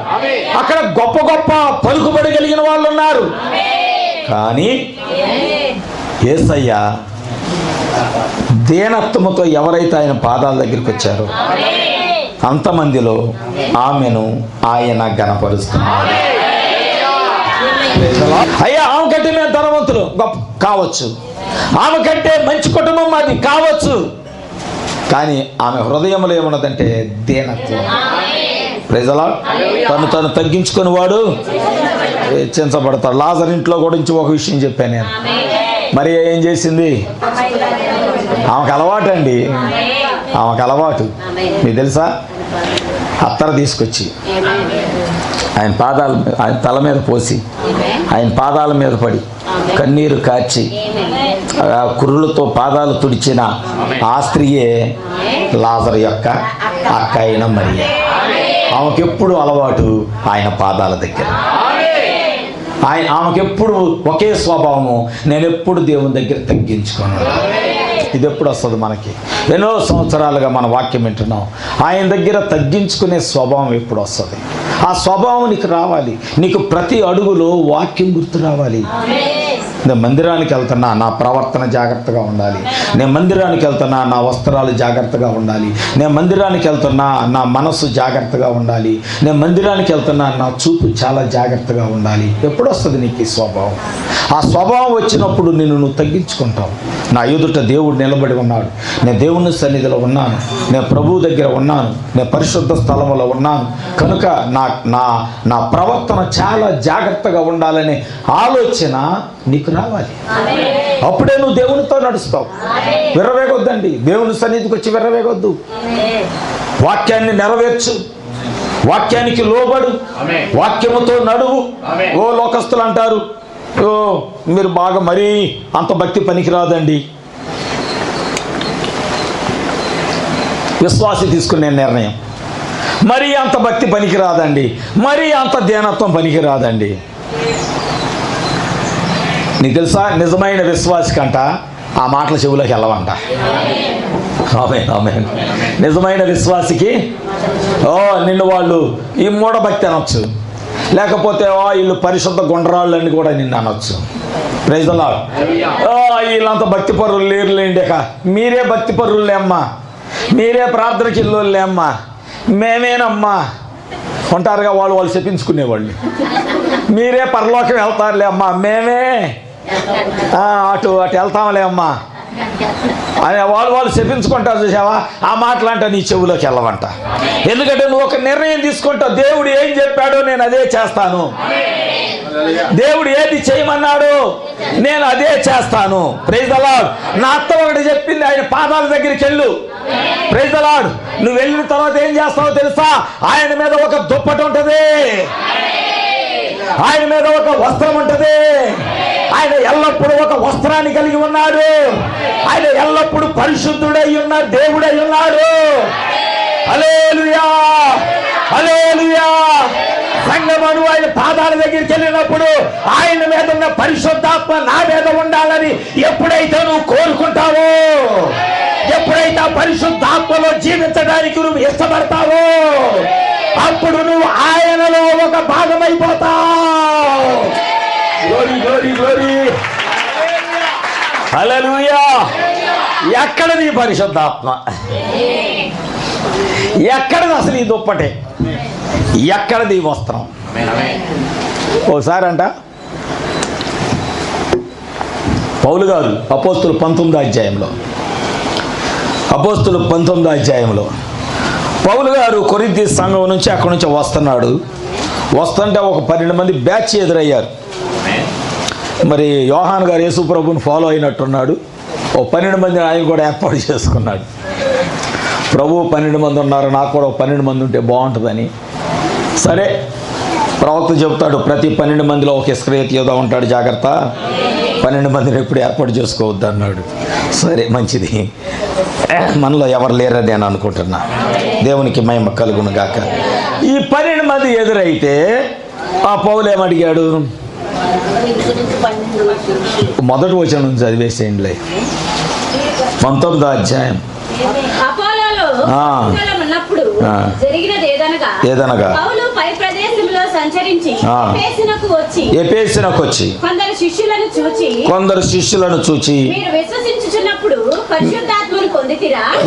అక్కడ గొప్ప గొప్ప పలుకుబడి కలిగిన వాళ్ళు ఉన్నారు. కానీ యేసయ్య దీనత్వముతో ఎవరైతే ఆయన పాదాల దగ్గరికి వచ్చారో అంతమందిలో ఆమెను ఆయన ఘనపరుస్తున్నాడు. అయ్యా, ఆమె కంటే మేము ధనవంతులు గొప్ప కావచ్చు, ఆమె కంటే మంచి కుటుంబం అది కావచ్చు, కానీ ఆమె హృదయంలో ఏమున్నదంటే దీనత్వం. Praise the Lord. తను తగ్గించుకుని వాడు హెచ్చించబడతాడు. లాజరు ఇంట్లో గురించి ఒక విషయం చెప్పాను నేను. మరి ఏం చేసింది? ఆమెకు అలవాటు అండి, ఆమెకు అలవాటు. మీకు తెలుసా? అత్తర తీసుకొచ్చి ఆయన తల మీద పోసి ఆయన పాదాల మీద పడి కన్నీరు కార్చి ఆ కుర్రులతో పాదాలు తుడిచిన ఆ స్త్రీయే లాజరు యొక్క అక్క అయిన మరియ. ఆమెకెప్పుడు అలవాటు ఆయన పాదాల దగ్గర. ఆమెకెప్పుడు ఒకే స్వభావము, నేను ఎప్పుడు దేవుని దగ్గర తగ్గించుకున్నాను. ఇది ఎప్పుడు వస్తుంది మనకి? ఎన్నో సంవత్సరాలుగా మన వాక్యం వింటున్నాం. ఆయన దగ్గర తగ్గించుకునే స్వభావం ఎప్పుడు వస్తుంది? ఆ స్వభావం నీకు రావాలి. నీకు ప్రతి అడుగులో వాక్యం గుర్తు రావాలి. నేను మందిరానికి వెళ్తున్నా, నా ప్రవర్తన జాగ్రత్తగా ఉండాలి. నేను మందిరానికి వెళ్తున్నా, నా వస్త్రాలు జాగ్రత్తగా ఉండాలి. నేను మందిరానికి వెళ్తున్నా, నా మనస్సు జాగ్రత్తగా ఉండాలి. నేను మందిరానికి వెళ్తున్నా, నా చూపు చాలా జాగ్రత్తగా ఉండాలి. ఎప్పుడు వస్తుంది నీకు ఈ స్వభావం? ఆ స్వభావం వచ్చినప్పుడు నువ్వు తగ్గించుకుంటావు. నా ఎదుట దేవుడు నిలబడి ఉన్నాడు, నేను దేవుని సన్నిధిలో ఉన్నాను, నేను ప్రభువు దగ్గర ఉన్నాను, నేను పరిశుద్ధ స్థలంలో ఉన్నాను కనుక నా ప్రవర్తన చాలా జాగ్రత్తగా ఉండాలనే ఆలోచన నీకు రావాలి. అప్పుడే నువ్వు దేవునితో నడుస్తావు. విర్రవేగొద్దండి, దేవుని సన్నిధికి వచ్చి విర్రవేగొద్దు. వాక్యాన్ని నెరవేర్చు, వాక్యానికి లోబడు, వాక్యముతో నడువు. ఓ లోకస్తులు అంటారు, ఓ మీరు బాగా మరీ అంత భక్తి పనికిరాదండి. విశ్వాసి తీసుకునే నిర్ణయం, మరీ అంత భక్తి పనికిరాదండి, మరీ అంత ధ్యానత్వం పనికిరాదండి. నీకు తెలుసా, నిజమైన విశ్వాసి కంట ఆ మాటల చెవులోకి వెళ్ళవంట. ఆమేన్, ఆమేన్. నిజమైన విశ్వాసికి నిన్ను వాళ్ళు ఈ మూఢభక్తి అనొచ్చు, లేకపోతే వీళ్ళు పరిశుద్ధ గుండ్రాళ్ళు అని కూడా నిన్ను అనొచ్చు. Praise the Lord. వీళ్ళంతా భక్తి పరులు లేరులేండి, మీరే భక్తి పరులే అమ్మా, మీరే ప్రార్థనకి ఇల్లులే అమ్మా, మేమేనమ్మా ఉంటారుగా వాళ్ళు చెప్పించుకునేవాళ్ళు. మీరే పరలోకం వెళ్తారులే అమ్మా, మేమే అటు వెళ్తాంలే అమ్మా అని వాళ్ళు చెప్పించుకుంటారు. చూసావా? ఆ మాటలంట నీ చెవులోకి వెళ్ళవంట. ఎందుకంటే నువ్వు ఒక నిర్ణయం తీసుకుంటావు, దేవుడు ఏం చెప్పాడో నేను అదే చేస్తాను, దేవుడు ఏది చేయమన్నాడు నేను అదే చేస్తాను. Praise the Lord. నా అత్త ఒకటి చెప్పింది, ఆయన పాదాల దగ్గరికి వెళ్ళు. Praise the Lord. నువ్వు వెళ్ళిన తర్వాత ఏం చేస్తావో తెలుసా? ఆయన మీద ఒక దుప్పటి ఉంటుంది, ఆయన మీద ఒక వస్త్రం ఉంటుంది. ఆయన ఎల్లప్పుడూ ఒక వస్త్రాన్ని కలిగి ఉన్నాడు. ఆయన ఎల్లప్పుడూ పరిశుద్ధుడై ఉన్న దేవుడై ఉన్నాడు. హల్లెలూయా, హల్లెలూయా. సంగమను ఆయన పాదాల దగ్గరికి వెళ్ళినప్పుడు ఆయన మీద ఉన్న పరిశుద్ధాత్మ నా మీద ఉండాలని ఎప్పుడైతే నువ్వు కోరుకుంటావో, ఎప్పుడైతే ఆ పరిశుద్ధాత్మలో జీవించడానికి నువ్వు ఇష్టపడతావో, అప్పుడు నువ్వు ఆయనలో ఒక భాగమైపోతావు. Glory, glory, glory. హల్లెలూయా. ఎక్కడ నీ పరిశుద్ధాత్మ? ఎక్కడది అసలు ఈ దుప్పటి? ఎక్కడది వస్త్రం? ఒకసారి అంట పౌలు గారు అపోస్తులు 19వ అధ్యాయంలో పౌలు గారు కొరింథీ సంఘం నుంచి అక్కడి నుంచి వస్తుంటే ఒక 12 మంది బ్యాచ్ ఎదురయ్యారు. మరి యోహాన్ గారు యేసు ప్రభువుని ఫాలో అయినట్టున్నాడు. ఓ 12 మందిని ఆయన కూడా ఏర్పాటు చేసుకున్నాడు. ప్రభు 12 మంది ఉన్నారు, నాకు కూడా 12 మంది ఉంటే బాగుంటుందని. సరే, ప్రవక్త చెప్తాడు, ప్రతి 12 మందిలో ఒక ఇస్కరియోతు యూదా ఉంటాడు, జాగ్రత్త, 12 మందిని ఎప్పుడు ఏర్పాటు చేసుకోవద్దు అన్నాడు. సరే, మంచిది, మనలో ఎవరు లేరని నేను అనుకుంటున్నా. దేవునికి మహిమ కలుగును గాక. ఈ 12 మంది ఎదురైతే ఆ పౌలు ఏమడిగాడు? మొదటి వచనం చదివేసేయండిలే, 19వ అధ్యాయం. అపోలోలో ఉన్నప్పుడు జరిగినది ఏదనగా పౌలు పై ప్రదేశంలో సంచరించి ఎఫెసునకు వచ్చి కొందరు శిష్యులను చూచి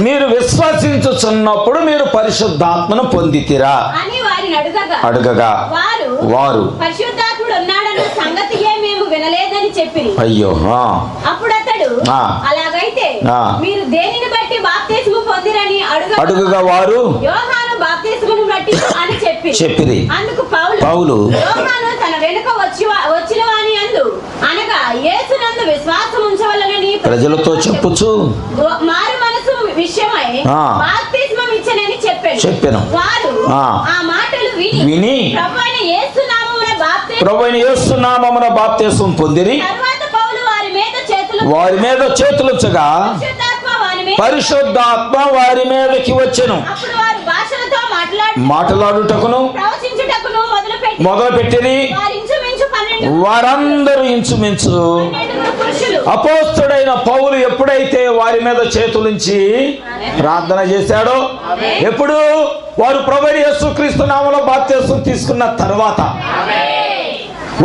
మీరు విశ్వసించుచున్నప్పుడు మీరు పరిశుద్ధాత్మను పొందితిరా అని వారిని అడగగా వారు పరిశుద్ధాత్ముడు ఉన్నాడన్న సంగతియే మేము వినలేదని చెప్పిరి. అయ్యో. అప్పుడు అతడు అలాగైతే మీరు దేనిని బట్టి బాప్తిస్మము పొందిరని అడుగగా వారు యోహాను బాప్తిస్మమును బట్టి అని చెప్పిరి. అందుకు పౌలు యోహాను తన వెనుక వచ్చిన వాని యందు అనగా యేసునందు విశ్వాసం ఉంచవలెనని ప్రజలతో చెప్పుచు మారు మనసు విషయమై బాప్తిస్మం ఇచ్చనని చెప్పాను. వారు ఆ మాటలు విని ప్రభువైన యేసు నామమున బాప్తిస్మం పొందిరి. తరువాత పౌలు వారి మీద చేతులుంచగా పరిశుద్ధాత్మ వారి మీదకి వచ్చెను. మాట్లాడుటకును మొదలుపెట్టిరి. వారందరూ ఇంచుమించు అపోస్తలుడైన పౌలు ఎప్పుడైతే వారి మీద చేతులుంచి ప్రార్థన చేశాడో, ఎప్పుడు వారు ప్రభువైన యేసుక్రీస్తు నామములో బాప్తిస్మం తీసుకున్న తర్వాత,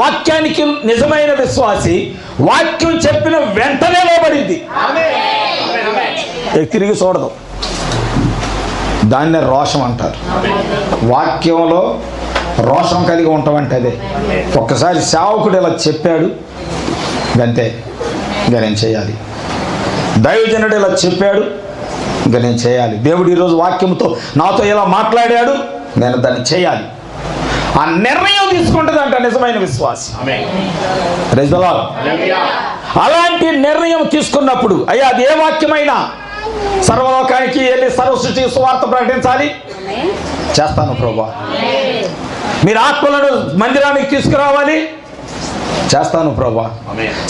వాక్యానికి నిజమైన విశ్వాసి వాక్యం చెప్పిన వెంటనే లోబడింది, తిరిగి చూడదు. దాన్నే రోషం అంటారు. వాక్యంలో రోషం కలిగి ఉంటామంటే అదే. ఒక్కసారి సేవకుడు ఇలా చెప్పాడు, గంతే, ఇంకా నేను చేయాలి. దైవజనుడు ఇలా చెప్పాడు, ఇంకా నేను చేయాలి. దేవుడు ఈరోజు వాక్యంతో నాతో ఇలా మాట్లాడాడు, నేను దాన్ని చేయాలి. ఆ నిర్ణయం తీసుకుంటుందంట నిజమైన విశ్వాసి. అలాంటి నిర్ణయం తీసుకున్నప్పుడు, అయ్యా అది ఏ వాక్యమైనా, సర్వలోకానికి వెళ్ళి సర్వసృష్టి సువార్త ప్రకటించాలి, చేస్తాను ప్రభువా. మీరు ఆత్మలను మందిరానికి తీసుకురావాలి, చేస్తాను ప్రభువా.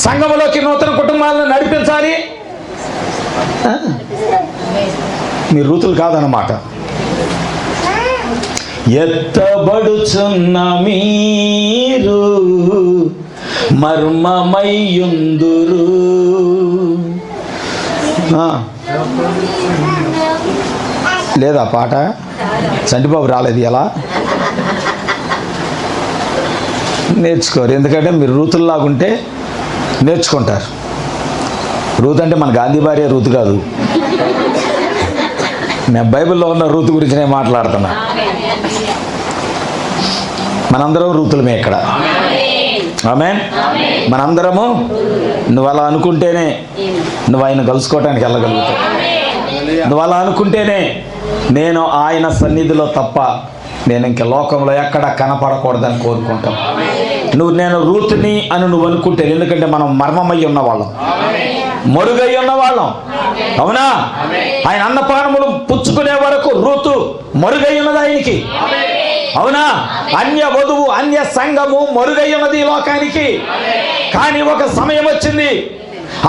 సంఘములోకి నూతన కుటుంబాలను నడిపించాలి, మీరు ఋతులు కాదన్నమాట. ఎత్తబడుచున్న మీరు మర్మమయ్యుందురు. లేదా పాట? సంటిబాబు రాలేదు. ఎలా నేర్చుకోరు, ఎందుకంటే మీరు రూతుల్లాగుంటే నేర్చుకుంటారు. రూత్ అంటే మన గాంధీ భార్య రూతు కాదు, నేను బైబిల్లో ఉన్న రూతు గురించి నేను మాట్లాడుతున్నా. మనందరం రూతులమే ఇక్కడ. ఆమేన్. మనందరము నువ్వు అలా అనుకుంటేనే నువ్వు ఆయన కలుసుకోవటానికి వెళ్ళగలుగుతావు. నువ్వు అలా అనుకుంటేనే నేను ఆయన సన్నిధిలో తప్ప నేను ఇంక లోకంలో ఎక్కడ కనపడకూడదని కోరుకుంటాం. నేను రూతుని అని నువ్వు అనుకుంటే, ఎందుకంటే మనం మర్మమై ఉన్నవాళ్ళం, మరుగై ఉన్నవాళ్ళం. అవునా? ఆయన అన్నపానములు పుచ్చుకునే వరకు రూతు మరుగై ఉన్నది ఆయనకి. అవునా? అన్య వధువు, అన్య సంఘము మరుగై ఉన్నది ఈ లోకానికి. కానీ ఒక సమయం వచ్చింది,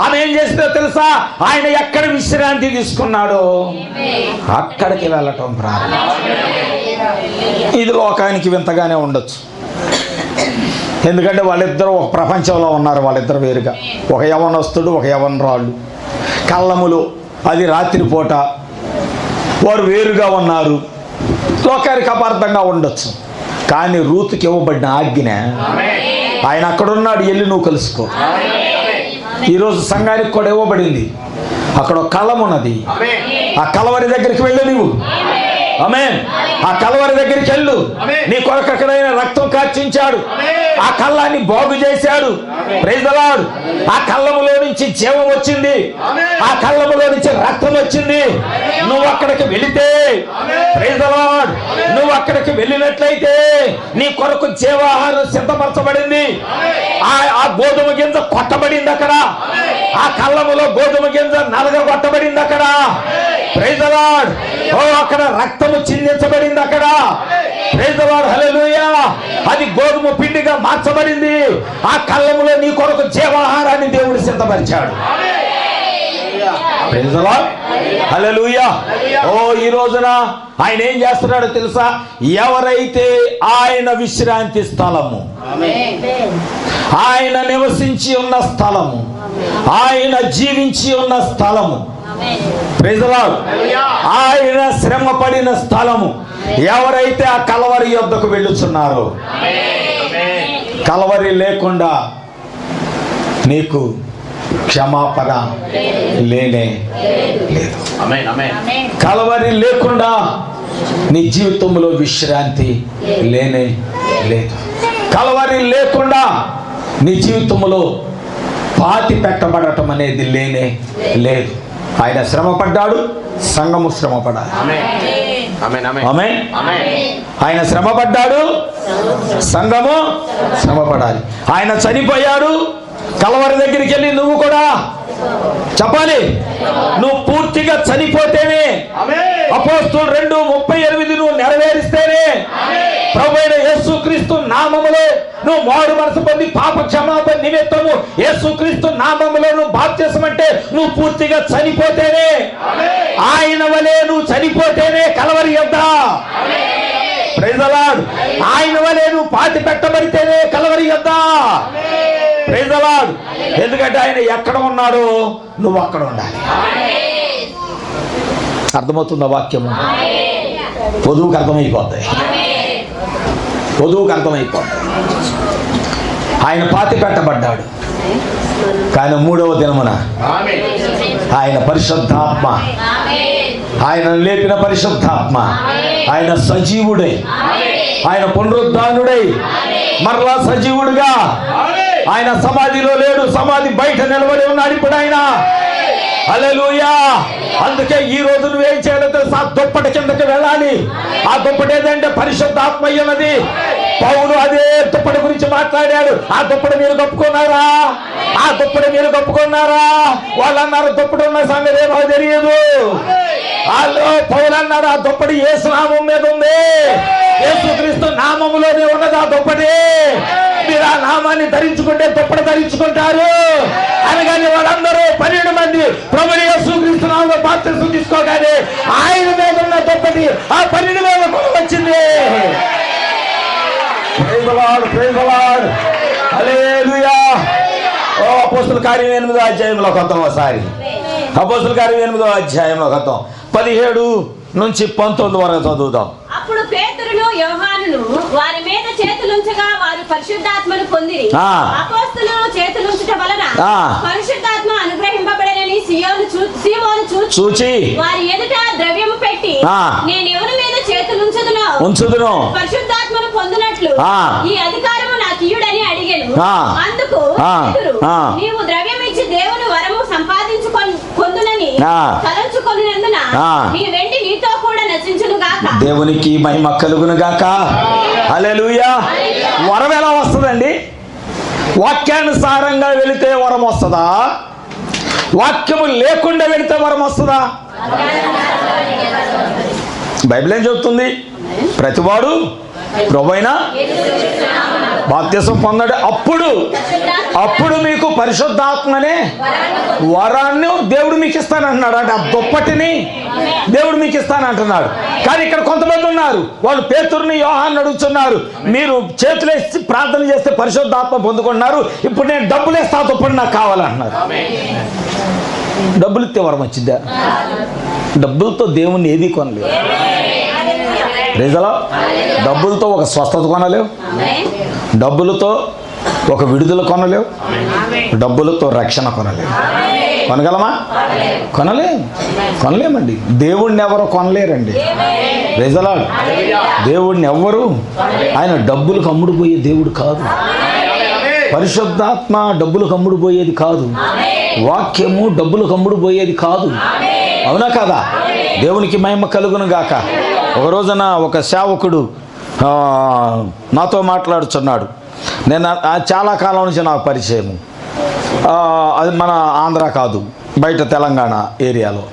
ఆమె ఏం చేసిందో తెలుసా? ఆయన ఎక్కడ విశ్రాంతి తీసుకున్నాడో అక్కడికి వెళ్ళటం ప్రారంభం. ఇది లోకానికి వింతగానే ఉండొచ్చు, ఎందుకంటే వాళ్ళిద్దరూ ఒక ప్రపంచంలో ఉన్నారు. వాళ్ళిద్దరు వేరుగా, ఒక యవ్వనస్తుడు, ఒక యవ్వనరాళ్ళు, కళ్ళములు, అది రాత్రిపూట, వారు వేరుగా ఉన్నారు. లోకానికి అపార్థంగా ఉండొచ్చు. కానీ రూతుకి ఇవ్వబడిన ఆజ్ఞ, ఆయన అక్కడున్నాడు, వెళ్ళి నువ్వు కలుసుకో. ఈరోజు సంఘానికి కూడా ఇవ్వబడింది, అక్కడ ఒక కళ్ళం ఉన్నది, ఆ కలవరి దగ్గరికి వెళ్ళు నువ్వు. ఆమేన్. ఆ కలవరి దగ్గరికి వెళ్ళు, నీ కొరకు అక్కడైనా రక్తం కార్చించాడు, ఆ కళ్ళాన్ని బాగు చేశాడు. Praise the Lord. ఆ కళ్ళములో నుంచి జీవం వచ్చింది, ఆ కళ్ళములో నుంచి రక్తం వచ్చింది. నువ్వు అక్కడికి వెళితే, ప్రైజ్ ది లార్డ్, నువ్వు అక్కడికి వెళ్ళినట్లయితే నీ కొరకు జీవాహారం సిద్ధపరచబడింది. ఆ గోధుమ గింజ కొట్టబడింది అక్కడ. ఆ కళ్ళములో గోధుమ గింజ నలగగొట్టబడింది అక్కడ. Praise the lord. ఓ అక్కడ రక్తము చిందించబడింది అక్కడ. Praise the Lord. హల్లెలూయా. అది గోధుమ పిండిగా మార్చబడింది. ఆ కళ్ళములో నీ కొరకు జీవాహారాన్ని దేవుడు సిద్ధపరిచాడు. Praise the Lord. హల్లెలూయా. ఓ ఈ రోజున ఆయన ఏం చేస్తున్నాడో తెలుసా? ఎవరైతే ఆయన విశ్రాంతి స్థలము, ఆయన నివసించి ఉన్న స్థలము, ఆయన జీవించి ఉన్న స్థలము, ప్రైజ్ ది లార్డ్, ఆయన శ్రమ పడిన స్థలము, ఎవరైతే ఆ కలవరి యొద్దకు వెళ్ళుచున్నారో, కలవరి లేకుండా నీకు క్షమాపణ లేనే లేదు. కలవరి లేకుండా నీ జీవితంలో విశ్రాంతి లేనే లేదు. కలవరి లేకుండా నీ జీవితంలో పాతి పెట్టబడటం అనేది లేనే లేదు. ఆయన శ్రమ పడ్డాడు, సంఘము శ్రమ పడాలి. ఆమేన్. ఆయన శ్రమ పడ్డాడు, సంఘము శ్రమ పడాలి. ఆయన చనిపోయాడు, కలవరి దగ్గరికి వెళ్ళి నువ్వు కూడా చెప్పాలి. నువ్వు పూర్తిగా చనిపోతేనే, అపోస్తలులు 2:38 నువ్వు నెరవేరిస్తేనే, ప్రభువైన యేసుక్రీస్తు నామములో నువ్వు మారు మనసు పొంది పాప క్షమాపణ నిమిత్తము యేసుక్రీస్తు నామములో నువ్వు బాప్తిసం అంటే నువ్వు పూర్తిగా చనిపోతేనే, ఆయన వలె నువ్వు చనిపోతేనే కలవరి యొద్ద. Praise the Lord. ఆయన వలె నువ్వు పాతి పెట్టబడితేనే కలవరి యొద్ద. Praise the Lord. ఎందుకంటే ఆయన ఎక్కడ ఉన్నాడో నువ్వు అక్కడ ఉండాలి. అర్థమవుతుందా వాక్యము? వధువుకి అర్థమైపోతాయి, వధువుకి అర్థమైపోతాయి. ఆయన పాతి పెట్టబడ్డాడు, కానీ 3వ దినమున ఆయన పరిశుద్ధాత్మ, ఆయన లేపిన పరిశుద్ధాత్మ, ఆయన సజీవుడై, ఆయన పునరుద్ధానుడై మరలా సజీవుడుగా, ఆయన సమాధిలో లేడు, సమాధి బయట నిలబడి ఉన్నాడు ఇప్పుడు ఆయన. హల్లెలూయా. అందుకే ఈ రోజు నువ్వేం చేయాలో తెలుసా? ఆ దుప్పటి కిందకి వెళ్ళాలి. ఆ దుప్పటి ఏదంటే పరిశుద్ధాత్మ అయ్యున్నది. పౌలు అదే దుప్పటి గురించి మాట్లాడాడు. ఆ దుప్పటి మీరు కప్పుకున్నారా? ఆ దుప్పటి మీరు కప్పుకున్నారా? వాళ్ళు అన్నారు దుప్పటి ఉన్న సంగతి ఏమో తెలియదు. వాళ్ళు పౌలు అన్నాడు ఆ దుప్పటి యేసు నామం మీద ఉంది, యేసుక్రీస్తు నామములోనే ఉన్నది ఆ దుప్పటి. మీరు ఆ నామాన్ని ధరించుకుంటే దుప్పటి ధరించుకుంటారు అనగానే వాళ్ళందరూ 12 మంది ప్రభువైన యేసుక్రీస్తు నామములో బాప్తిసం తీసుకోగానే ఆయన మీద ఉన్న దుప్పటి ఆ 12 మందికి వచ్చింది. Praise the Lord. Praise the Lord. హల్లెలూయా. ఓ అపోస్తలుల కార్యం 8వ అధ్యాయంలో కొద్దాం ఒకసారి. అపోస్తలుల కార్యం 8వ అధ్యాయంలో కొద్దాం 17 నుంచి 19 వరకు చదువుదాం. అప్పుడు పేతురును యోహానును వారి మీద చేతులుంచగా వారు పరిశుద్ధాత్మను పొందిరి. అపోస్తలులు చేతులుంచుట వలన పరిశుద్ధాత్మ అనుగ్రహింపబడనని సీమోను చూచి వారి ఎదుట ద్రవ్యము పెట్టి నేను ఎవరి మీద చేతులుంచుదునో పరిశుద్ధాత్మను పొందినట్లు ఈ అధికారము నాకు ఇయ్యుడని అడిగాను. అందుకు నీవు ద్రవ్యం ఇచ్చి దేవుని వరము సంపాదించుకొందునని తలంచుకొనినందున నీ వెండి నీతో కూడా నశించును గాక. దేవునికి మహిమ కలుగును గాక. హల్లెలూయా. వరం ఎలా వస్తుందండి? వాక్యానుసారంగా వెళితే వరం వస్తుందా? వాక్యము లేకుండా వెళితే వరం వస్తుందా? బైబిల్ ఏం చెబుతుంది? ప్రతివాడు ప్రభువైన బాప్తిసం పొందాడు, అప్పుడు మీకు పరిశుద్ధాత్మనే వరాన్ని దేవుడు మీకు ఇస్తానంటున్నాడు. అంటే ఆ దుప్పటిని దేవుడు మీకు ఇస్తానంటున్నాడు. కానీ ఇక్కడ కొంతమంది ఉన్నారు, వాళ్ళు పేతురుని యోహాన్ని అడుగుతున్నారు, మీరు చేతులేసి ప్రార్థన చేస్తే పరిశుద్ధాత్మ పొందుకుంటున్నారు, ఇప్పుడు నేను డబ్బులు ఇస్తా దుప్పటి నాకు కావాలంటున్నారు. డబ్బులు ఇస్తే వరం వచ్చిద్దా? డబ్బులతో దేవుణ్ణి ఏది కొనలేవు. రేజలా డబ్బులతో ఒక స్వస్థత కొనలేవు, డబ్బులతో ఒక విడుదల కొనలేవు, డబ్బులతో రక్షణ కొనలేవు. కొనగలమా? కొనలేమండి. దేవుణ్ణి ఎవరు కొనలేరండి. రేజలా దేవుణ్ణి ఎవ్వరు, ఆయన డబ్బులకు అమ్ముడుపోయే దేవుడు కాదు. పరిశుద్ధాత్మ డబ్బులకు అమ్ముడుపోయేది కాదు. వాక్యము డబ్బులకు అమ్ముడుపోయేది కాదు. అవునా కదా? దేవునికి మహిమ కలుగును గాక. ఒక రోజున ఒక సేవకుడు నాతో మాట్లాడుచున్నాడు. నేను చాలా కాలం నుంచి నాకు పరిచయం. అది మన ఆంధ్ర కాదు, బయట తెలంగాణ ఏరియాలో.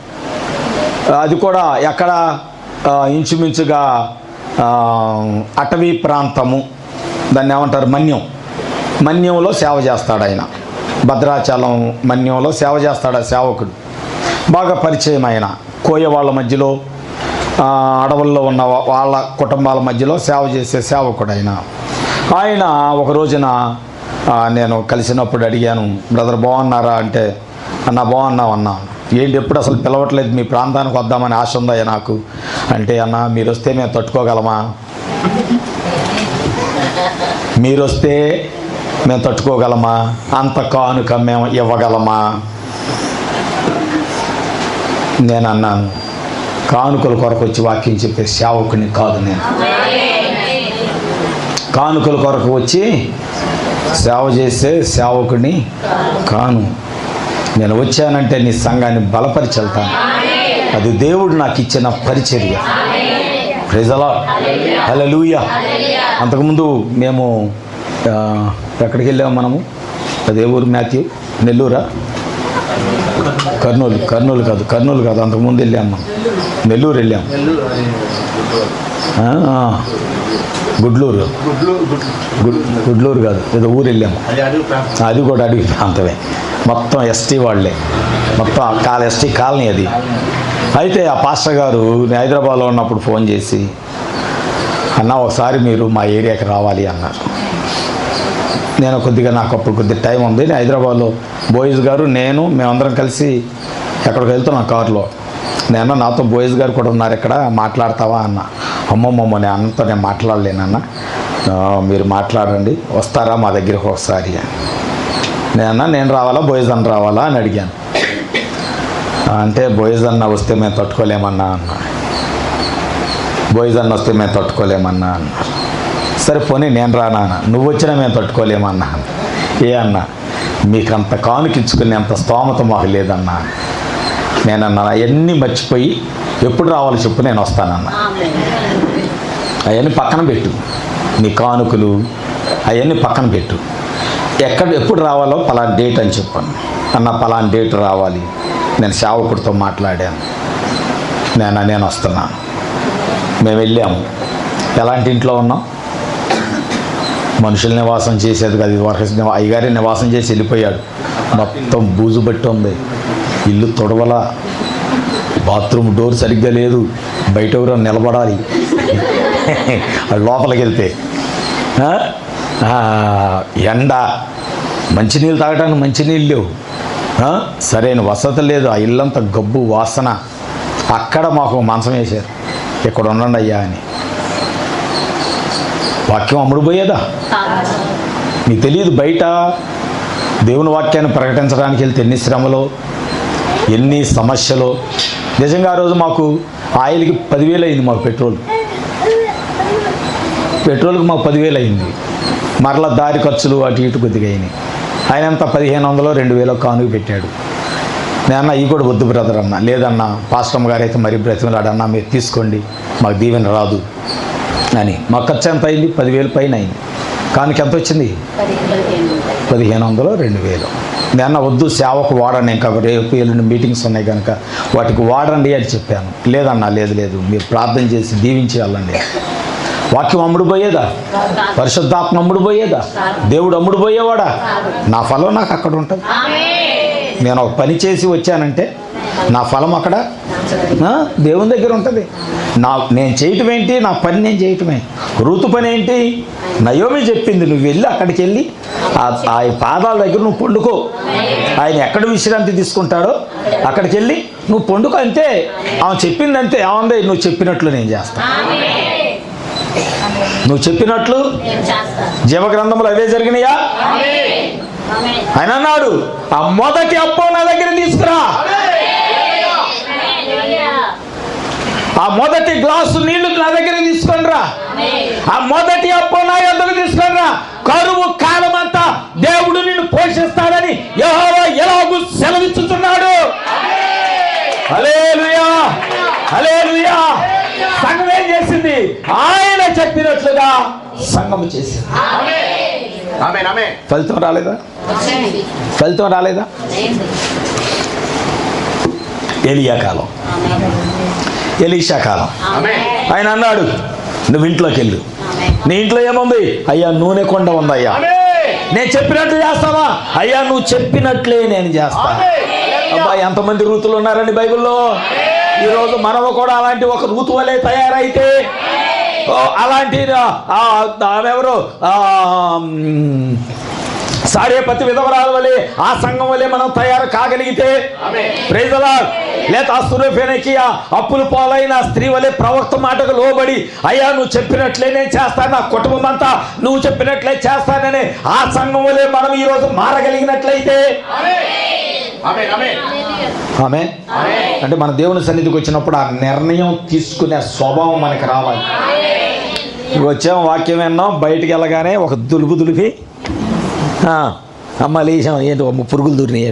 అది కూడా ఎక్కడ ఇంచుమించుగా అటవీ ప్రాంతము, దాన్ని ఏమంటారు, మన్యంలో సేవ చేస్తాడు ఆయన. భద్రాచలం మన్యంలో సేవ చేస్తాడు ఆ సేవకుడు. బాగా పరిచయం ఆయన. కోయ వాళ్ళ మధ్యలో, అడవుల్లో ఉన్న వాళ్ళ కుటుంబాల మధ్యలో సేవ చేసే సేవకుడు ఆయన. ఆయన ఒక రోజున నేను కలిసినప్పుడు అడిగాను, బ్రదర్ బాగున్నారా అంటే, అన్న బాగున్నావు అన్నా. ఏంటి ఎప్పుడు అసలు పిలవట్లేదు, మీ ప్రాంతానికి వద్దామని ఆశ ఉందయ్యా నాకు అంటే, అన్న మీరు వస్తే మేము తట్టుకోగలమా, మీరు వస్తే మేము తట్టుకోగలమా, అంత కానుక మేము ఇవ్వగలమా? నేను అన్నాను, కానుకల కొరకు వచ్చి వాక్యం చెప్పే సేవకుని కాదు నేను. కానుకల కొరకు వచ్చి సేవ చేసే సేవకుని కాను. నేను వచ్చానంటే నీ సంఘాన్ని బలపరిచి వెళ్తాను. అది దేవుడు నాకు ఇచ్చిన పరిచర్య. ప్రైజ్ ది లార్డ్, హల్లెలూయా. అంతకుముందు మేము ఎక్కడికి వెళ్ళాము మనము, అదే ఊరు మాథ్యూ, నెల్లూరా, కర్నూలు కాదు, అంతకుముందు వెళ్ళాము మనం, నెల్లూరు వెళ్ళాము, గుడ్లూరు కాదు, ఏదో ఊరు వెళ్ళాము, అది కూడా అడవి ప్రాంతమే, మొత్తం ఎస్టీ వాళ్ళే, మొత్తం ఎస్టీ కాలనీ అది. అయితే ఆ పాస్టర్ గారు హైదరాబాద్లో ఉన్నప్పుడు ఫోన్ చేసి, అన్న ఒకసారి మీరు మా ఏరియాకి రావాలి అన్నారు. నేను నాకు అప్పుడు కొద్దిగా టైం ఉంది, నేను హైదరాబాద్లో బోయిస్ గారు మేమందరం కలిసి ఎక్కడికి వెళ్తున్నాం కారులో. నేను నాతో బోయిస్ గారు కూడా ఉన్నారు, ఇక్కడ మాట్లాడతావా అన్న. అమ్మమ్మమ్మ నేను మాట్లాడలేనన్న, మీరు మాట్లాడండి, వస్తారా మా దగ్గరికి ఒకసారి. నేను రావాలా, బోయిస్ అన్న రావాలా అని అడిగాను. అంటే బోయిస్ అన్న వస్తే మేము తట్టుకోలేమన్నా అన్న, బోయిస్ అన్న వస్తే మేము తట్టుకోలేమన్నా అన్నారు. సరే పోనీ నేను రానా, నువ్వు వచ్చినా మేము తట్టుకోలేమన్నా. ఏ అన్న, మీకు అంత కానుకించుకునే అంత స్తోమత మాకు లేదన్నా. నేనన్నా అవన్నీ మర్చిపోయి ఎప్పుడు రావాలో చెప్పు, నేను వస్తానన్నా. అవన్నీ పక్కన పెట్టు, నీ కానుకలు అవన్నీ పక్కన పెట్టు, ఎప్పుడు రావాలో పలానా డేట్ అని చెప్పాను. అన్న పలానా డేట్ రావాలి, నేను సేవకుడితో మాట్లాడాను, నేను వస్తున్నాను. మేము వెళ్ళాము. ఎలాంటి ఇంట్లో ఉన్నాం, మనుషులు నివాసం చేసేది కాదు, ఇది అయ్యగారి నివాసం చేసి వెళ్ళిపోయాడు. మొత్తం బూజు బట్టి ఉంది, ఇల్లు తొడవల, బాత్రూమ్ డోర్ సరిగ్గా లేదు, బయట ఎవరో నిలబడాలి లోపలికి వెళ్తే, ఎండ, మంచినీళ్ళు తాగడానికి మంచినీళ్ళు లేవు, సరైన వసతి లేదు, ఆ ఇల్లంతా గబ్బు వాసన. అక్కడ మాకు మంచం వేశారు, ఇక్కడ ఉండండి అయ్యా అని. వాక్యం అమ్ముడుపోయేదా? మీకు తెలియదు, బయట దేవుని వాక్యాన్ని ప్రకటించడానికి వెళ్తే ఎన్ని శ్రమలో, ఎన్ని సమస్యలు. నిజంగా ఆ రోజు మాకు ఆయిల్కి 10,000 అయింది, మాకు పెట్రోల్కి మాకు 10,000 అయింది. మరలా దారి ఖర్చులు అటు ఇటు కొద్దిగా అయినాయి. ఆయన అంతా 1,500 2,000 కానుక పెట్టాడు. నేను అన్న, ఈ కూడా వద్దు బ్రదర్ అన్న. లేదన్నా, పాస్టమ్ గారు అయితే మరీ బ్రతిమలాడన్నా, మీరు తీసుకోండి, మాకు దీవెన రాదు అని. మాకు ఖర్చు ఎంత అయింది? 10,000 పైన అయింది. కానుక ఎంత వచ్చింది? 1,500 2,000. నేను వద్దు, సేవకు వాడండి, ఇంకా రేపు ఎల్లుండి మీటింగ్స్ ఉన్నాయి కనుక వాటికి వాడండి అని చెప్పాను. లేదన్నా, లేదు, మీరు ప్రార్థన చేసి దీవించి వెళ్ళండి. వాక్యం అమ్ముడుపోయేదా? పరిశుద్ధాత్మ అమ్ముడుపోయేదా? దేవుడు అమ్ముడుపోయేవాడా? నా ఫలం నాకు అక్కడ ఉంటుంది. నేను ఒక పని చేసి వచ్చానంటే నా ఫలం అక్కడ దేవుని దగ్గర ఉంటుంది. నేను చేయటం ఏంటి? నా పని నేను చేయటమే. ఋతు పని ఏంటి? నయోమి చెప్పింది, నువ్వు వెళ్ళి అక్కడికి వెళ్ళి ఆ పాదాల దగ్గర నువ్వు పండుకో. ఆయన ఎక్కడ విశ్రాంతి తీసుకుంటాడో అక్కడికి వెళ్ళి నువ్వు పండుకో, అంతే. ఆమె చెప్పింది అంతే. ఏమంది? నువ్వు చెప్పినట్లు నేను చేస్తాను, నువ్వు చెప్పినట్లు. జీవగ్రంథంలో అవే జరిగినాయా? ఆయన అన్నాడు, ఆ మొదటి అప్పు నా దగ్గర తీసుకురా, ఆ మొదటి గ్లాసు నీళ్లు నా దగ్గర తీసుకొని రా, ఆ మొదటి అప్పు నా యొద్దకు తీసుకొని రా. కరువు కాలం అంతా దేవుడు నిన్ను పోషిస్తాడని యెహోవా ఎలాగూ సెలవిచ్చుతున్నాడు. హల్లెలూయా, హల్లెలూయా. సంఘం ఏం చేసింది? ఆయన చెప్పినట్లుగా సంఘం చేసింది. ఫలితం రాలేదా? ఫలితం రాలేదా? ఎలియా కాలం, ఎలీషా కాలం. ఆయన అన్నాడు, నువ్వు ఇంట్లోకి వెళ్ళు. నీ ఇంట్లో ఏముంది? అయ్యా నూనె కొండ ఉంది. అయ్యా నేను చెప్పినట్లు చేస్తావా? అయ్యా నువ్వు చెప్పినట్లే నేను చేస్తా. అబ్బా ఎంతమంది రూతులు ఉన్నారండి బైబిల్లో. ఈరోజు మనము కూడా అలాంటి ఒక రూతు వలె తయారైతే, అలాంటి ఎవరు సారేపతి విధవరాల వలె ఆ సంఘం వలె మనం తయారు కాగలిగితే, ప్రైజ్ ది లార్డ్. లేదా సురేఫెనీకియా అప్పులు పాలైన స్త్రీ వలె ప్రవక్త మాటకు లోబడి, అయ్యా నువ్వు చెప్పినట్లే నేను చేస్తాను, నా కుటుంబం అంతా నువ్వు చెప్పినట్లే చేస్తానని ఆ సంఘం వలె మనం ఈరోజు మారగలిగినట్లయితే, ఆమె అంటే మన దేవుని సన్నిధికి వచ్చినప్పుడు ఆ నిర్ణయం తీసుకునే స్వభావం మనకి రావాలి. వచ్చాం, వాక్యం విన్నాం, బయటికి వెళ్ళగానే ఒక దులిపి అమ్మ లేచాం, ఏంటి పురుగులు దూరినాయి,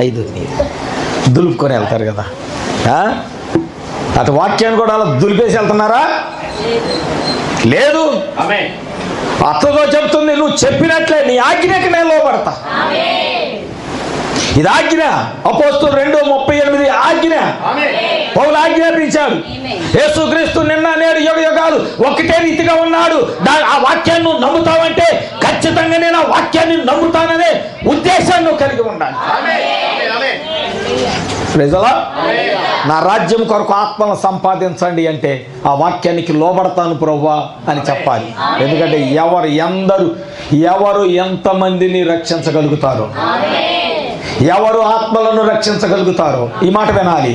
5 దూరినాయి, దులుపుకొని వెళ్తారు కదా. అటు వాక్యాన్ని కూడా అలా దులిపేసి వెళ్తున్నారా? లేదు. అత్తతో చెప్తుంది, నువ్వు చెప్పినట్లే నీ ఆజ్ఞకి నేను లోపడతా. ఇది ఆజ్ఞ. అపోస్తలులు 2:38 ఆజ్ఞ. పౌలు ఆజ్ఞాపించాడు. యేసుక్రీస్తు నిన్న నేడు యుగాలు ఒకటే రీతిగా ఉన్నాడు. ఆ వాక్యాన్ని నువ్వు నమ్ముతావంటే ఖచ్చితంగా నేను ఆ వాక్యాన్ని నమ్ముతాననే ఉద్దేశాన్ని కలిగి ఉండాలి. ప్రజలా, నా రాజ్యం కొరకు ఆత్మను సంపాదించండి అంటే ఆ వాక్యానికి లోబడతాను ప్రభువా అని చెప్పాలి. ఎందుకంటే ఎవరు ఎంతమందిని రక్షించగలుగుతారో, ఎవరు ఆత్మలను రక్షించగలుగుతారో ఈ మాట వినాలి.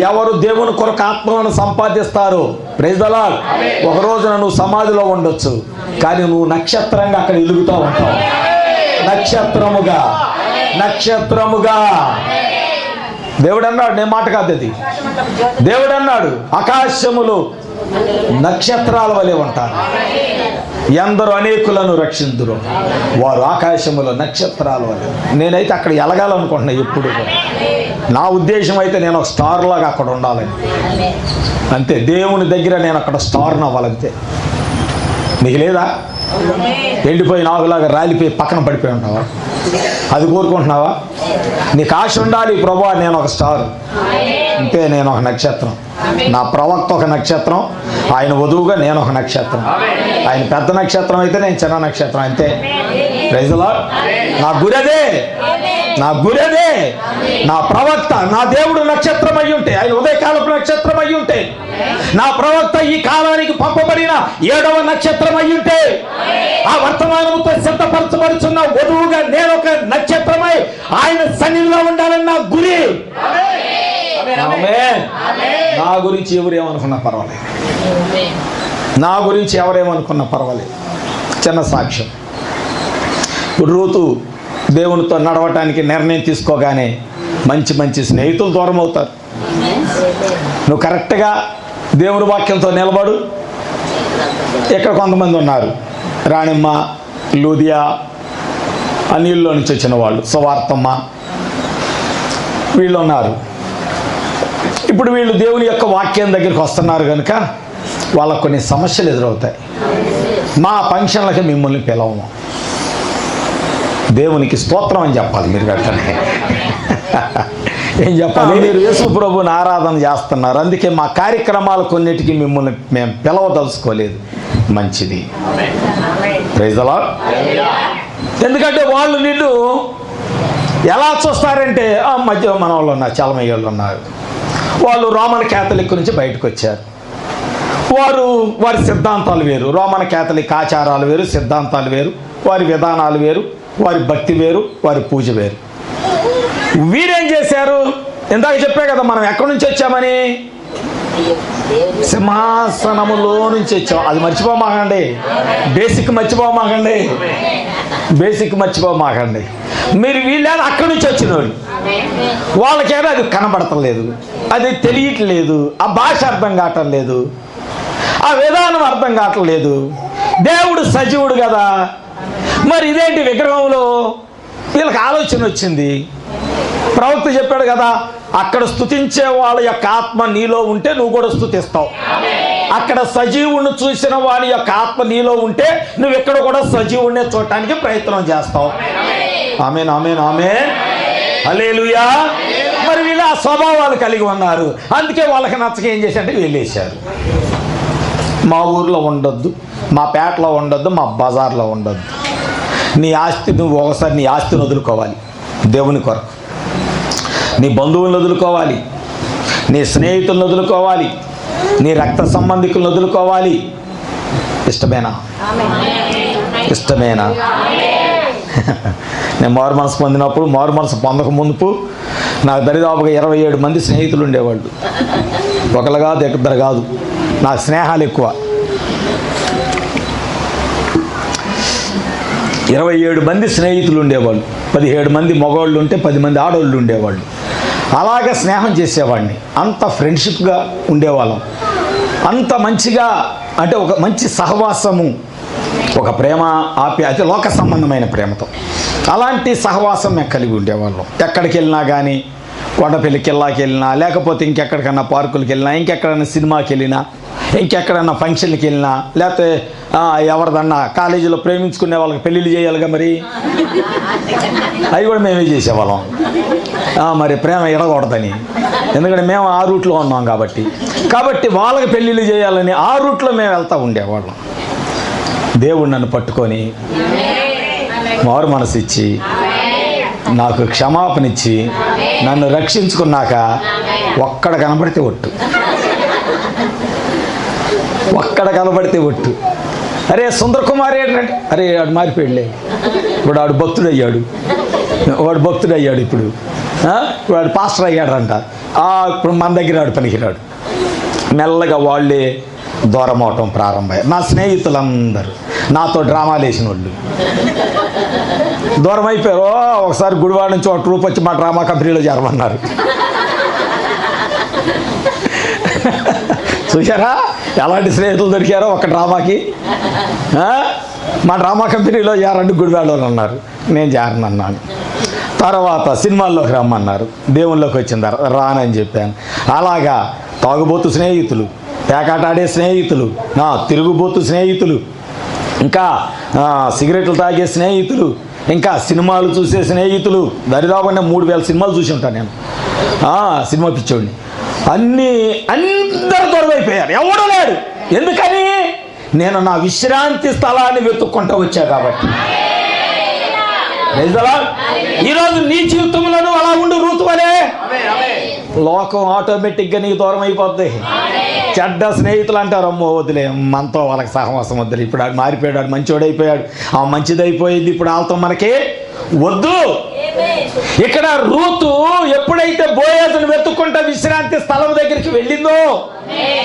ఎవరు దేవుని కొరకు ఆత్మలను సంపాదిస్తారో, ప్రైజ్ ది లార్డ్. ఒక రోజున నువ్వు సమాధిలో ఉండొచ్చు, కానీ నువ్వు నక్షత్రంగా అక్కడ వెలుగుతూ ఉంటావు. నక్షత్రముగా దేవుడు అన్నాడు, నేను మాట కాదు అది. దేవుడు అన్నాడు, ఆకాశములు నక్షత్రాల వలె ఉంటారు, ఎందరో అనేకులను రక్షిందురు, వారు ఆకాశములో నక్షత్రాల వలె. నేనైతే అక్కడ ఎలగాలనుకుంటున్నా ఎప్పుడు. నా ఉద్దేశం అయితే నేను ఒక స్టార్ లాగా అక్కడ ఉండాలని, అంతే. దేవుని దగ్గర నేను అక్కడ స్టార్ని అవ్వాలంతే. నీకు లేదా? ఎండిపోయి నాగులాగా రాలిపోయి పక్కన పడిపోయి ఉంటావా? అది కోరుకుంటున్నావా? నీకు ఆశ ఉండాలి, ప్రభువా నేను ఒక స్టార్, అంతే. నేను ఒక నక్షత్రం, నా ప్రవక్త ఒక నక్షత్రం, ఆయన వధువుగా నేను ఒక నక్షత్రం. ఆయన పెద్ద నక్షత్రం అయితే నేను చిన్న నక్షత్రం, అంతే. Praise the Lord. నా గురదే నా ప్రవక్త, నా దేవుడు నక్షత్రం అయి ఉంటే, ఆయన ఉదయకాలపు నక్షత్రం అయి ఉంటే, నా ప్రవక్త ఈ కాలానికి పంపబడిన 7వ నక్షత్రం అయి ఉంటే, ఆ వర్తమానముతో సిద్ధపరచబడుచున్న వధువుగా నేను ఒక నక్షత్రమై ఆయన సన్నిధిలో ఉండాలని నా గురి. నా గురించి ఎవరేమనుకున్నా పర్వాలేదు. చిన్న సాక్ష్యం. రూతు దేవునితో నడవటానికి నిర్ణయం తీసుకోగానే మంచి స్నేహితులు దూరం అవుతారు. నువ్వు కరెక్ట్గా దేవుని వాక్యంతో నిలబడు. ఇక్కడ కొంతమంది ఉన్నారు, రాణిమ్మ, లూదియా, అన్నిల్లో నుంచి వచ్చిన వాళ్ళు, సువార్తమ్మ, వీళ్ళు ఉన్నారు. ఇప్పుడు వీళ్ళు దేవుని యొక్క వాక్యం దగ్గరికి వస్తున్నారు కనుక వాళ్ళకు కొన్ని సమస్యలు ఎదురవుతాయి. మా ఫంక్షన్లకి మిమ్మల్ని పిలవము, దేవునికి స్తోత్రం అని చెప్పాలి. మీరు కట్టనే ఏం చెప్పాలి? మీరు యేసు ప్రభువుని ఆరాధన చేస్తున్నారు, అందుకే మా కార్యక్రమాలు కొన్నిటికి మిమ్మల్ని మేము పిలవదలుచుకోలేదు. మంచిది. Praise the Lord. ఎందుకంటే వాళ్ళు నిన్ను ఎలా చూస్తారంటే, మధ్య మన వాళ్ళు ఉన్నారు, చలమయ్య వాళ్ళు ఉన్నారు, వాళ్ళు రోమన్ క్యాథలిక్ నుంచి బయటకు వచ్చారు. వారి సిద్ధాంతాలు వేరు, రోమన్ క్యాథలిక్ ఆచారాలు వేరు, సిద్ధాంతాలు వేరు, వారి విధానాలు వేరు, వారి భక్తి వేరు, వారి పూజ వేరు. వీరేం చేశారు? ఇందాక చెప్పే కదా మనం ఎక్కడి నుంచి వచ్చామని, సింహాసనములో నుంచి వచ్చాం. అది మర్చిపోమాకండి, బేసిక్ మర్చిపోమాకండి. మీరు వీళ్ళేదో అక్కడి నుంచి వచ్చిన వాళ్ళు, వాళ్ళకేదో అది కనబడతలేదు, అది తెలియట్లేదు, ఆ భాష అర్థం కావటం లేదు, ఆ విధానం అర్థం కావట్లేదు. దేవుడు సజీవుడు కదా, మరి ఇదేంటి విగ్రహంలో? వీళ్ళకి ఆలోచన వచ్చింది, ప్రవక్త చెప్పాడు కదా, అక్కడ స్తుతించే వాళ్ళ యొక్క ఆత్మ నీలో ఉంటే నువ్వు కూడా స్తుతిస్తావు. అక్కడ సజీవుణ్ణి చూసిన వాడి యొక్క ఆత్మ నీలో ఉంటే నువ్వు ఇక్కడ కూడా సజీవుణ్ణి చూడటానికి ప్రయత్నం చేస్తావు. ఆమేన్, ఆమేన్, ఆమేన్, హల్లెలూయా. మరి వీళ్ళు ఆ స్వభావాలు కలిగి ఉన్నారు. అందుకే వాళ్ళకి నచ్చక ఏం చేశారంటే వెళ్ళేశారు. మా ఊర్లో ఉండొద్దు, మా పేటలో ఉండొద్దు, మా బజార్లో ఉండొద్దు. నీ ఆస్తి నువ్వు ఒకసారి నీ ఆస్తిని వదులుకోవాలి దేవుని కొరకు. నీ బంధువులను వదులుకోవాలి, నీ స్నేహితులను వదులుకోవాలి, నీ రక్త సంబంధికులను వదులుకోవాలి. ఇష్టమేనా? ఇష్టమేనా? నేను మారు మనసు పొందినప్పుడు, మారు మనసు పొందక మునుపు నాకు దరిదాపుగా 27 మంది స్నేహితులు ఉండేవాళ్ళు. ఒకరు కాదు, ఇద్దరు కాదు, నాకు స్నేహాలు ఎక్కువ. 27 మంది స్నేహితులు ఉండేవాళ్ళు. 17 మంది మగవాళ్ళు ఉంటే 10 మంది ఆడవాళ్ళు ఉండేవాళ్ళు. అలాగే స్నేహం చేసేవాడిని. అంత ఫ్రెండ్షిప్గా ఉండేవాళ్ళం. అంత మంచిగా, అంటే ఒక మంచి సహవాసము, ఒక ప్రేమ ఆప్యాయత, లోక సంబంధమైన ప్రేమతో అలాంటి సహవాసం మేము కలిగి ఉండేవాళ్ళం. ఎక్కడికి వెళ్ళినా కానీ, కొండపల్లికి వెళ్ళినా, లేకపోతే ఇంకెక్కడికన్నా పార్కులకి వెళ్ళినా, ఇంకెక్కడైనా సినిమాకి వెళ్ళినా, ఇంకెక్కడన్నా ఫంక్షన్కి వెళ్ళినా, లేకపోతే ఎవరిదన్నా కాలేజీలో ప్రేమించుకునే వాళ్ళకి పెళ్ళిళ్ళు చేయాలిగా, మరి అవి కూడా మేమే చేసేవాళ్ళం. మరి ప్రేమ ఎడకూడదని, ఎందుకంటే మేము ఆ రూట్లో ఉన్నాం కాబట్టి వాళ్ళకి పెళ్ళిళ్ళు చేయాలని ఆ రూట్లో మేము వెళ్తూ ఉండేవాళ్ళం. దేవుడు నన్ను పట్టుకొని మారు మనసు ఇచ్చి నాకు క్షమాపణ ఇచ్చి నన్ను రక్షించుకున్నాక ఒక్కడ కనబడితే ఒట్టు, ఒక్కడ కనబడితే ఒట్టు. అరే సుందర్ కుమార్ ఏంటంటే, అరే వాడు మారిపోయాడులే, ఇప్పుడు వాడు భక్తుడయ్యాడు, ఇప్పుడు వాడు పాస్టర్ అయ్యాడంట, ఇప్పుడు మన దగ్గర వాడు పనికిరాడు. మెల్లగా వాళ్ళే దూరం అవటం ప్రారంభమయ్యారు. నా స్నేహితులందరూ నాతో డ్రామాలు వేసిన వాళ్ళు దూరం అయిపోయారు. ఒకసారి గుడివాడ నుంచి ఒక ట్రూప్ వచ్చి మా డ్రామా కంపెనీలో చేరమన్నారు. చూసారా ఎలాంటి స్నేహితులు దొరికారో ఒక డ్రామాకి. మా డ్రామా కంపెనీలో చేరండి గుడివాడలో అన్నారు. నేను చేరనన్నాను. తర్వాత సినిమాల్లోకి రమ్మన్నారు. దేవుళ్ళలోకి వచ్చిన తర్వాత రానని చెప్పాను. అలాగా తాగుబోతు స్నేహితులు, పేకాటాడే స్నేహితులు, తిరుగుబోతు స్నేహితులు, ఇంకా సిగరెట్లు తాగే స్నేహితులు, ఇంకా సినిమాలు చూసే స్నేహితులు. దరిదాపుగా 3000 సినిమాలు చూసి ఉంటాను నేను. సినిమా పిచ్చోడిని. అందరూ దూరం అయిపోయారు, ఎవడూ లేడు. ఎందుకని? నేను నా విశ్రాంతి స్థలాన్ని వెతుక్కుంటూ వచ్చా కాబట్టి. ఈరోజు నీ జీవితంలోనూ అలా ఉండు రూతు వలే. లోకం ఆటోమేటిక్గా నీకు దూరం అయిపోద్ది. చెడ్డ స్నేహితులు అంటారు, అమ్మో వదిలే, మనతో వాళ్ళకి సహవాసం వద్దులే, ఇప్పుడు ఆడు మారిపోయాడు, ఆడు మంచోడు అయిపోయాడు, మంచిదైపోయింది, ఇప్పుడు వాళ్ళతో మనకి వద్దు. ఇక్కడ రూతు ఎప్పుడైతే బోయజును వెతుక్కుంటా విశ్రాంతి స్థలం దగ్గరికి వెళ్ళిందో,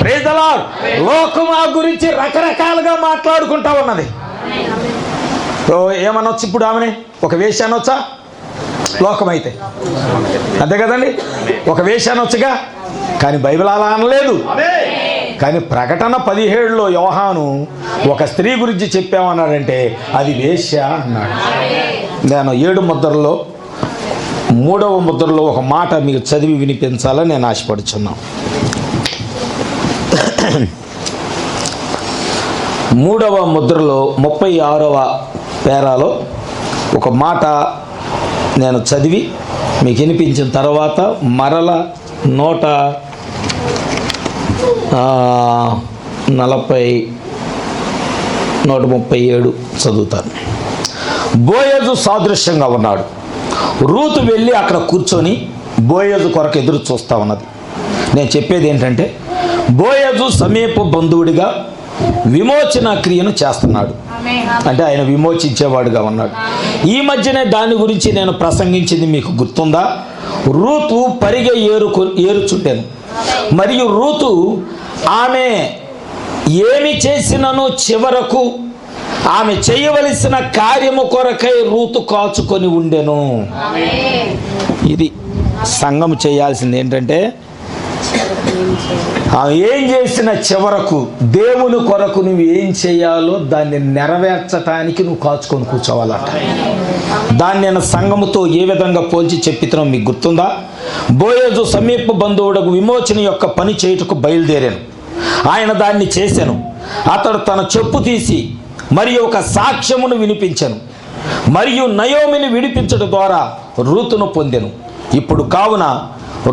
ప్రైజ్ ది లార్డ్, లోకం ఆ గురించి రకరకాలుగా మాట్లాడుకుంటా ఉన్నది. ఏమనొచ్చు ఇప్పుడు ఆమెని? ఒక వేశ్య అనొచ్చా? లోకమైతే అంతే కదండి, ఒక వేశ్య అనొచ్చుగా. కానీ బైబిల్ అలా అనలేదు. కానీ ప్రకటన 17లో యోహాను ఒక స్త్రీ గురించి చెప్పామన్నాడంటే అది వేశ్య అన్నాడు. నేను 7 ముద్రలో 3వ ముద్రలో ఒక మాట మీకు చదివి వినిపించాలని నేను ఆశపడుచున్నాను. 3వ ముద్రలో 36వ పేరాలో ఒక మాట నేను చదివి మీకు వినిపించిన తర్వాత మరల 137 చదువుతాను. బోయజు సాదృశ్యంగా ఉన్నాడు. రూతు వెళ్ళి అక్కడ కూర్చొని బోయజు కొరకు ఎదురు చూస్తూ ఉన్నది. నేను చెప్పేది ఏంటంటే, బోయజు సమీప బంధువుడిగా విమోచన క్రియను చేస్తున్నాడు. అంటే ఆయన విమోచించేవాడుగా ఉన్నాడు. ఈ మధ్యనే దాని గురించి నేను ప్రసంగించింది మీకు గుర్తుందా? రూతు పరిగె ఏరుచుండెను. మరియు రూతు ఆమె ఏమి చేసినను చివరకు ఆమె చేయవలసిన కార్యము కొరకై రూతు కాచుకొని ఉండెను. ఇది సంఘం చేయాల్సింది ఏంటంటే, ఆమె ఏం చేసిన చివరకు దేవుని కొరకు నువ్వు ఏం చేయాలో దాన్ని నెరవేర్చటానికి నువ్వు కాచుకొని కూర్చోవాలంట. దాన్ని నేను సంఘముతో ఏ విధంగా పోల్చి చెప్పితున్నా మీకు గుర్తుందా? బోయజు సమీప బంధువుడకు విమోచన యొక్క పని చేయుటకు బయలుదేరాను. ఆయన దాన్ని చేశాను. అతడు తన చెప్పు తీసి మరియు ఒక సాక్ష్యమును వినిపించాను. మరియు నయోమిని విడిపించడం ద్వారా రూతును పొందెను. ఇప్పుడు కావున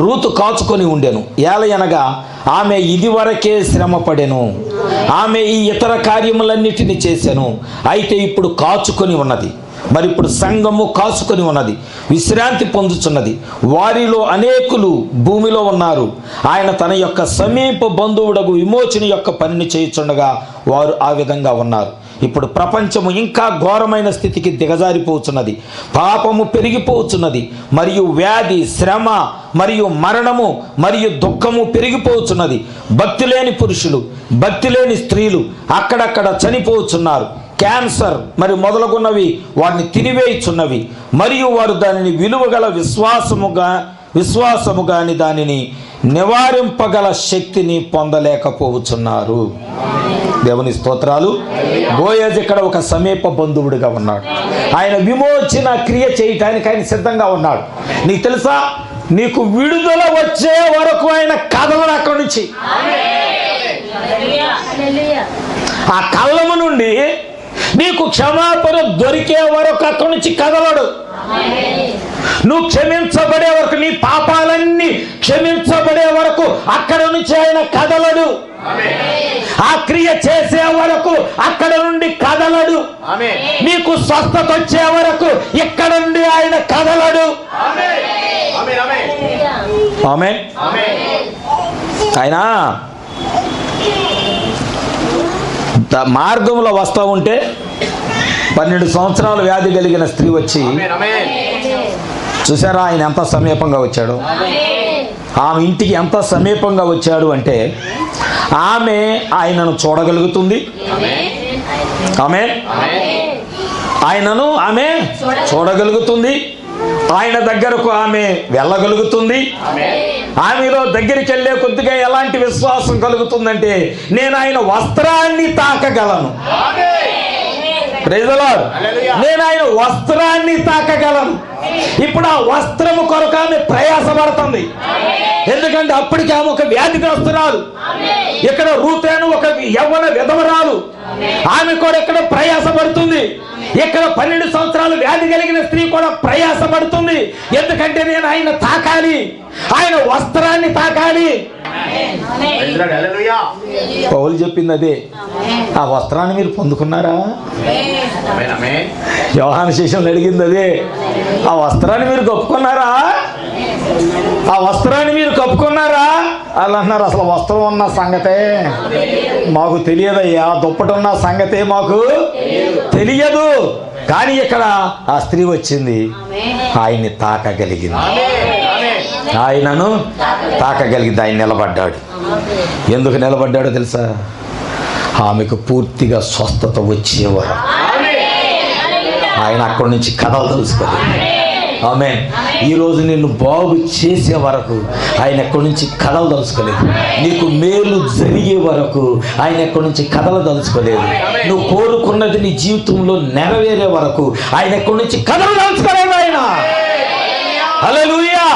రూతు కాచుకొని ఉండెను. ఏలయనగా ఆమె ఇదివరకే శ్రమపడెను. ఆమె ఈ ఇతర కార్యములన్నిటినీ చేశాను. అయితే ఇప్పుడు కాచుకొని ఉన్నది. మరి ఇప్పుడు సంఘము కాచుకొని ఉన్నది, విశ్రాంతి పొందుతున్నది. వారిలో అనేకులు భూమిలో ఉన్నారు. ఆయన తన యొక్క సమీప బంధువుడకు విమోచన యొక్క పనిని చేయుచుండగా వారు ఆ విధంగా ఉన్నారు. ఇప్పుడు ప్రపంచము ఇంకా ఘోరమైన స్థితికి దిగజారిపోతున్నది. పాపము పెరిగిపోతున్నది. మరియు వ్యాధి, శ్రమ మరియు మరణము మరియు దుఃఖము పెరిగిపోతున్నది. భక్తి లేని పురుషులు, భక్తి లేని స్త్రీలు అక్కడక్కడ చనిపోతున్నారు. క్యాన్సర్ మరి మొదలగున్నవి వారిని తినివేయుచున్నవి. మరియు వారు దానిని విలువగల విశ్వాసము గాని దానిని నివారింపగల శక్తిని పొందలేకపోతున్నారు. దేవుని స్తోత్రాలు. బోయజ్ ఇక్కడ ఒక సమీప బంధువుడిగా ఉన్నాడు. ఆయన విమోచన క్రియ చేయటానికి ఆయన సిద్ధంగా ఉన్నాడు. నీకు తెలుసా, నీకు విడుదల వచ్చే వరకు ఆయన కదలడు అక్కడి నుంచి. ఆ కళ్ళము నుండి నీకు క్షమాపణ దొరికే వరకు అక్కడి నుంచి కదలడు. నువ్వు క్షమించబడే వరకు, నీ పాపాలన్నీ క్షమించబడే వరకు అక్కడ నుంచి ఆయన కదలడు. ఆ క్రియ చేసే వరకు అక్కడ నుండి కదలడు. నీకు స్వస్థత వచ్చే వరకు ఇక్కడ నుండి ఆయన కదలడు. ఆమేన్. ఆయన మార్గంలో వస్తూ ఉంటే 12 సంవత్సరాల వ్యాధి కలిగిన స్త్రీ వచ్చి, చూసారా ఆయన ఎంత సమీపంగా వచ్చాడు. ఆమె ఇంటికి ఎంత సమీపంగా వచ్చాడు అంటే ఆమె ఆయనను చూడగలుగుతుంది. ఆయనను ఆమె చూడగలుగుతుంది. ఆయన దగ్గరకు ఆమె వెళ్ళగలుగుతుంది. ఆమెలో దగ్గరికి వెళ్ళే కొద్దిగా ఎలాంటి విశ్వాసం కలుగుతుందంటే, నేను ఆయన వస్త్రాన్ని తాకగలను. Praise the lord. నేను ఆయన వస్త్రాన్ని తాకగలను. ఇప్పుడు ఆ వస్త్రము కొరకు ఆమె ప్రయాసపడుతుంది. ఎందుకంటే అప్పటికి ఆమె ఒక వ్యాధిగ్రస్తురాలు. ఇక్కడ రూతేను ఒక యవ్వన విధవరాలు. ఆమె కూడా ఇక్కడ ప్రయాసపడుతుంది. ఇక్కడ 12 సంవత్సరాలు వ్యాధి కలిగిన స్త్రీ కూడా ప్రయాసపడుతుంది. ఎందుకంటే నేను ఆయన తాకాలి, ఆయన వస్త్రాన్ని తాకాలి. పౌలు చెప్పింది అదే. ఆ వస్త్రాన్ని మీరు పొందుకున్నారా? యోహాను శిష్యులు అడిగింది అదే. ఆ వస్త్రాన్ని మీరు కప్పుకున్నారా? ఆ వస్త్రాన్ని మీరు కప్పుకున్నారా? వాళ్ళు అన్నారు, అసలు వస్త్రం ఉన్న సంగతే మాకు తెలియదయ్యా, దుప్పటి ఉన్న సంగతే మాకు తెలియదు. కానీ ఇక్కడ ఆ స్త్రీ వచ్చింది, ఆయన్ని తాకగలిగింది. ఆయనను తాకగలిగింది. ఆయన నిలబడ్డాడు. ఎందుకు నిలబడ్డాడో తెలుసా? ఆమెకు పూర్తిగా స్వస్థత వచ్చేవారు. ఆయన అక్కడి నుంచి కథలు తెలుసుకోలేదు. ఆమేన్. ఈరోజు నిన్ను బాగు చేసే వరకు ఆయన ఎక్కడి నుంచి కథలు తలుచుకోలేదు. నీకు మేలు జరిగే వరకు ఆయన ఎక్కడి నుంచి కథలు తలుచుకోలేదు. నువ్వు కోరుకున్నది నీ జీవితంలో నెరవేరే వరకు ఆయన ఎక్కడి నుంచి కథలు తలుచుకోలేదు. ఆయన హల్లెలూయా.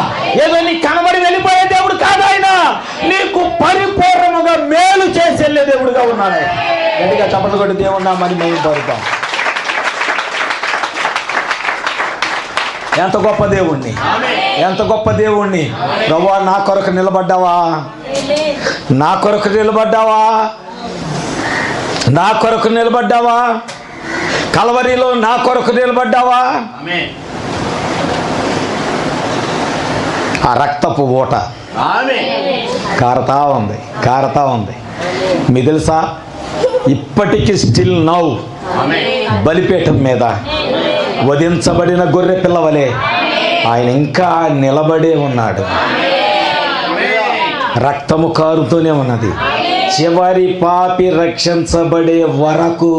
ఏదో నీకు కనబడి వెళ్ళిపోయే దేవుడు కాదు. ఆయన నీకు పరిపూర్ణముగా మేలు చేసి వెళ్ళే దేవుడుగా ఉన్నాడు. గట్టిగా చప్పట్లు కొట్టి దేవుడు మరి మేము పడుతాం. ఎంత గొప్ప దేవుణ్ణి, ఎంత గొప్ప దేవుణ్ణి. ప్రభువా, నా కొరకు నిలబడ్డావా? నా కొరకు నిలబడ్డావా? నా కొరకు నిలబడ్డావా? కల్వరిలో నా కొరకు నిలబడ్డావా? ఆ రక్తపు ఊట కారతా ఉంది, కారతా ఉంది. మీ తెలుసా, ఇప్పటికీ స్టిల్ నౌ బలిపీఠం మీద వధించబడిన గొర్రె పిల్లవలే ఆయన ఇంకా నిలబడే ఉన్నాడు. రక్తము కారుతూనే ఉన్నది. చివరి పాపి రక్షించబడే వరకు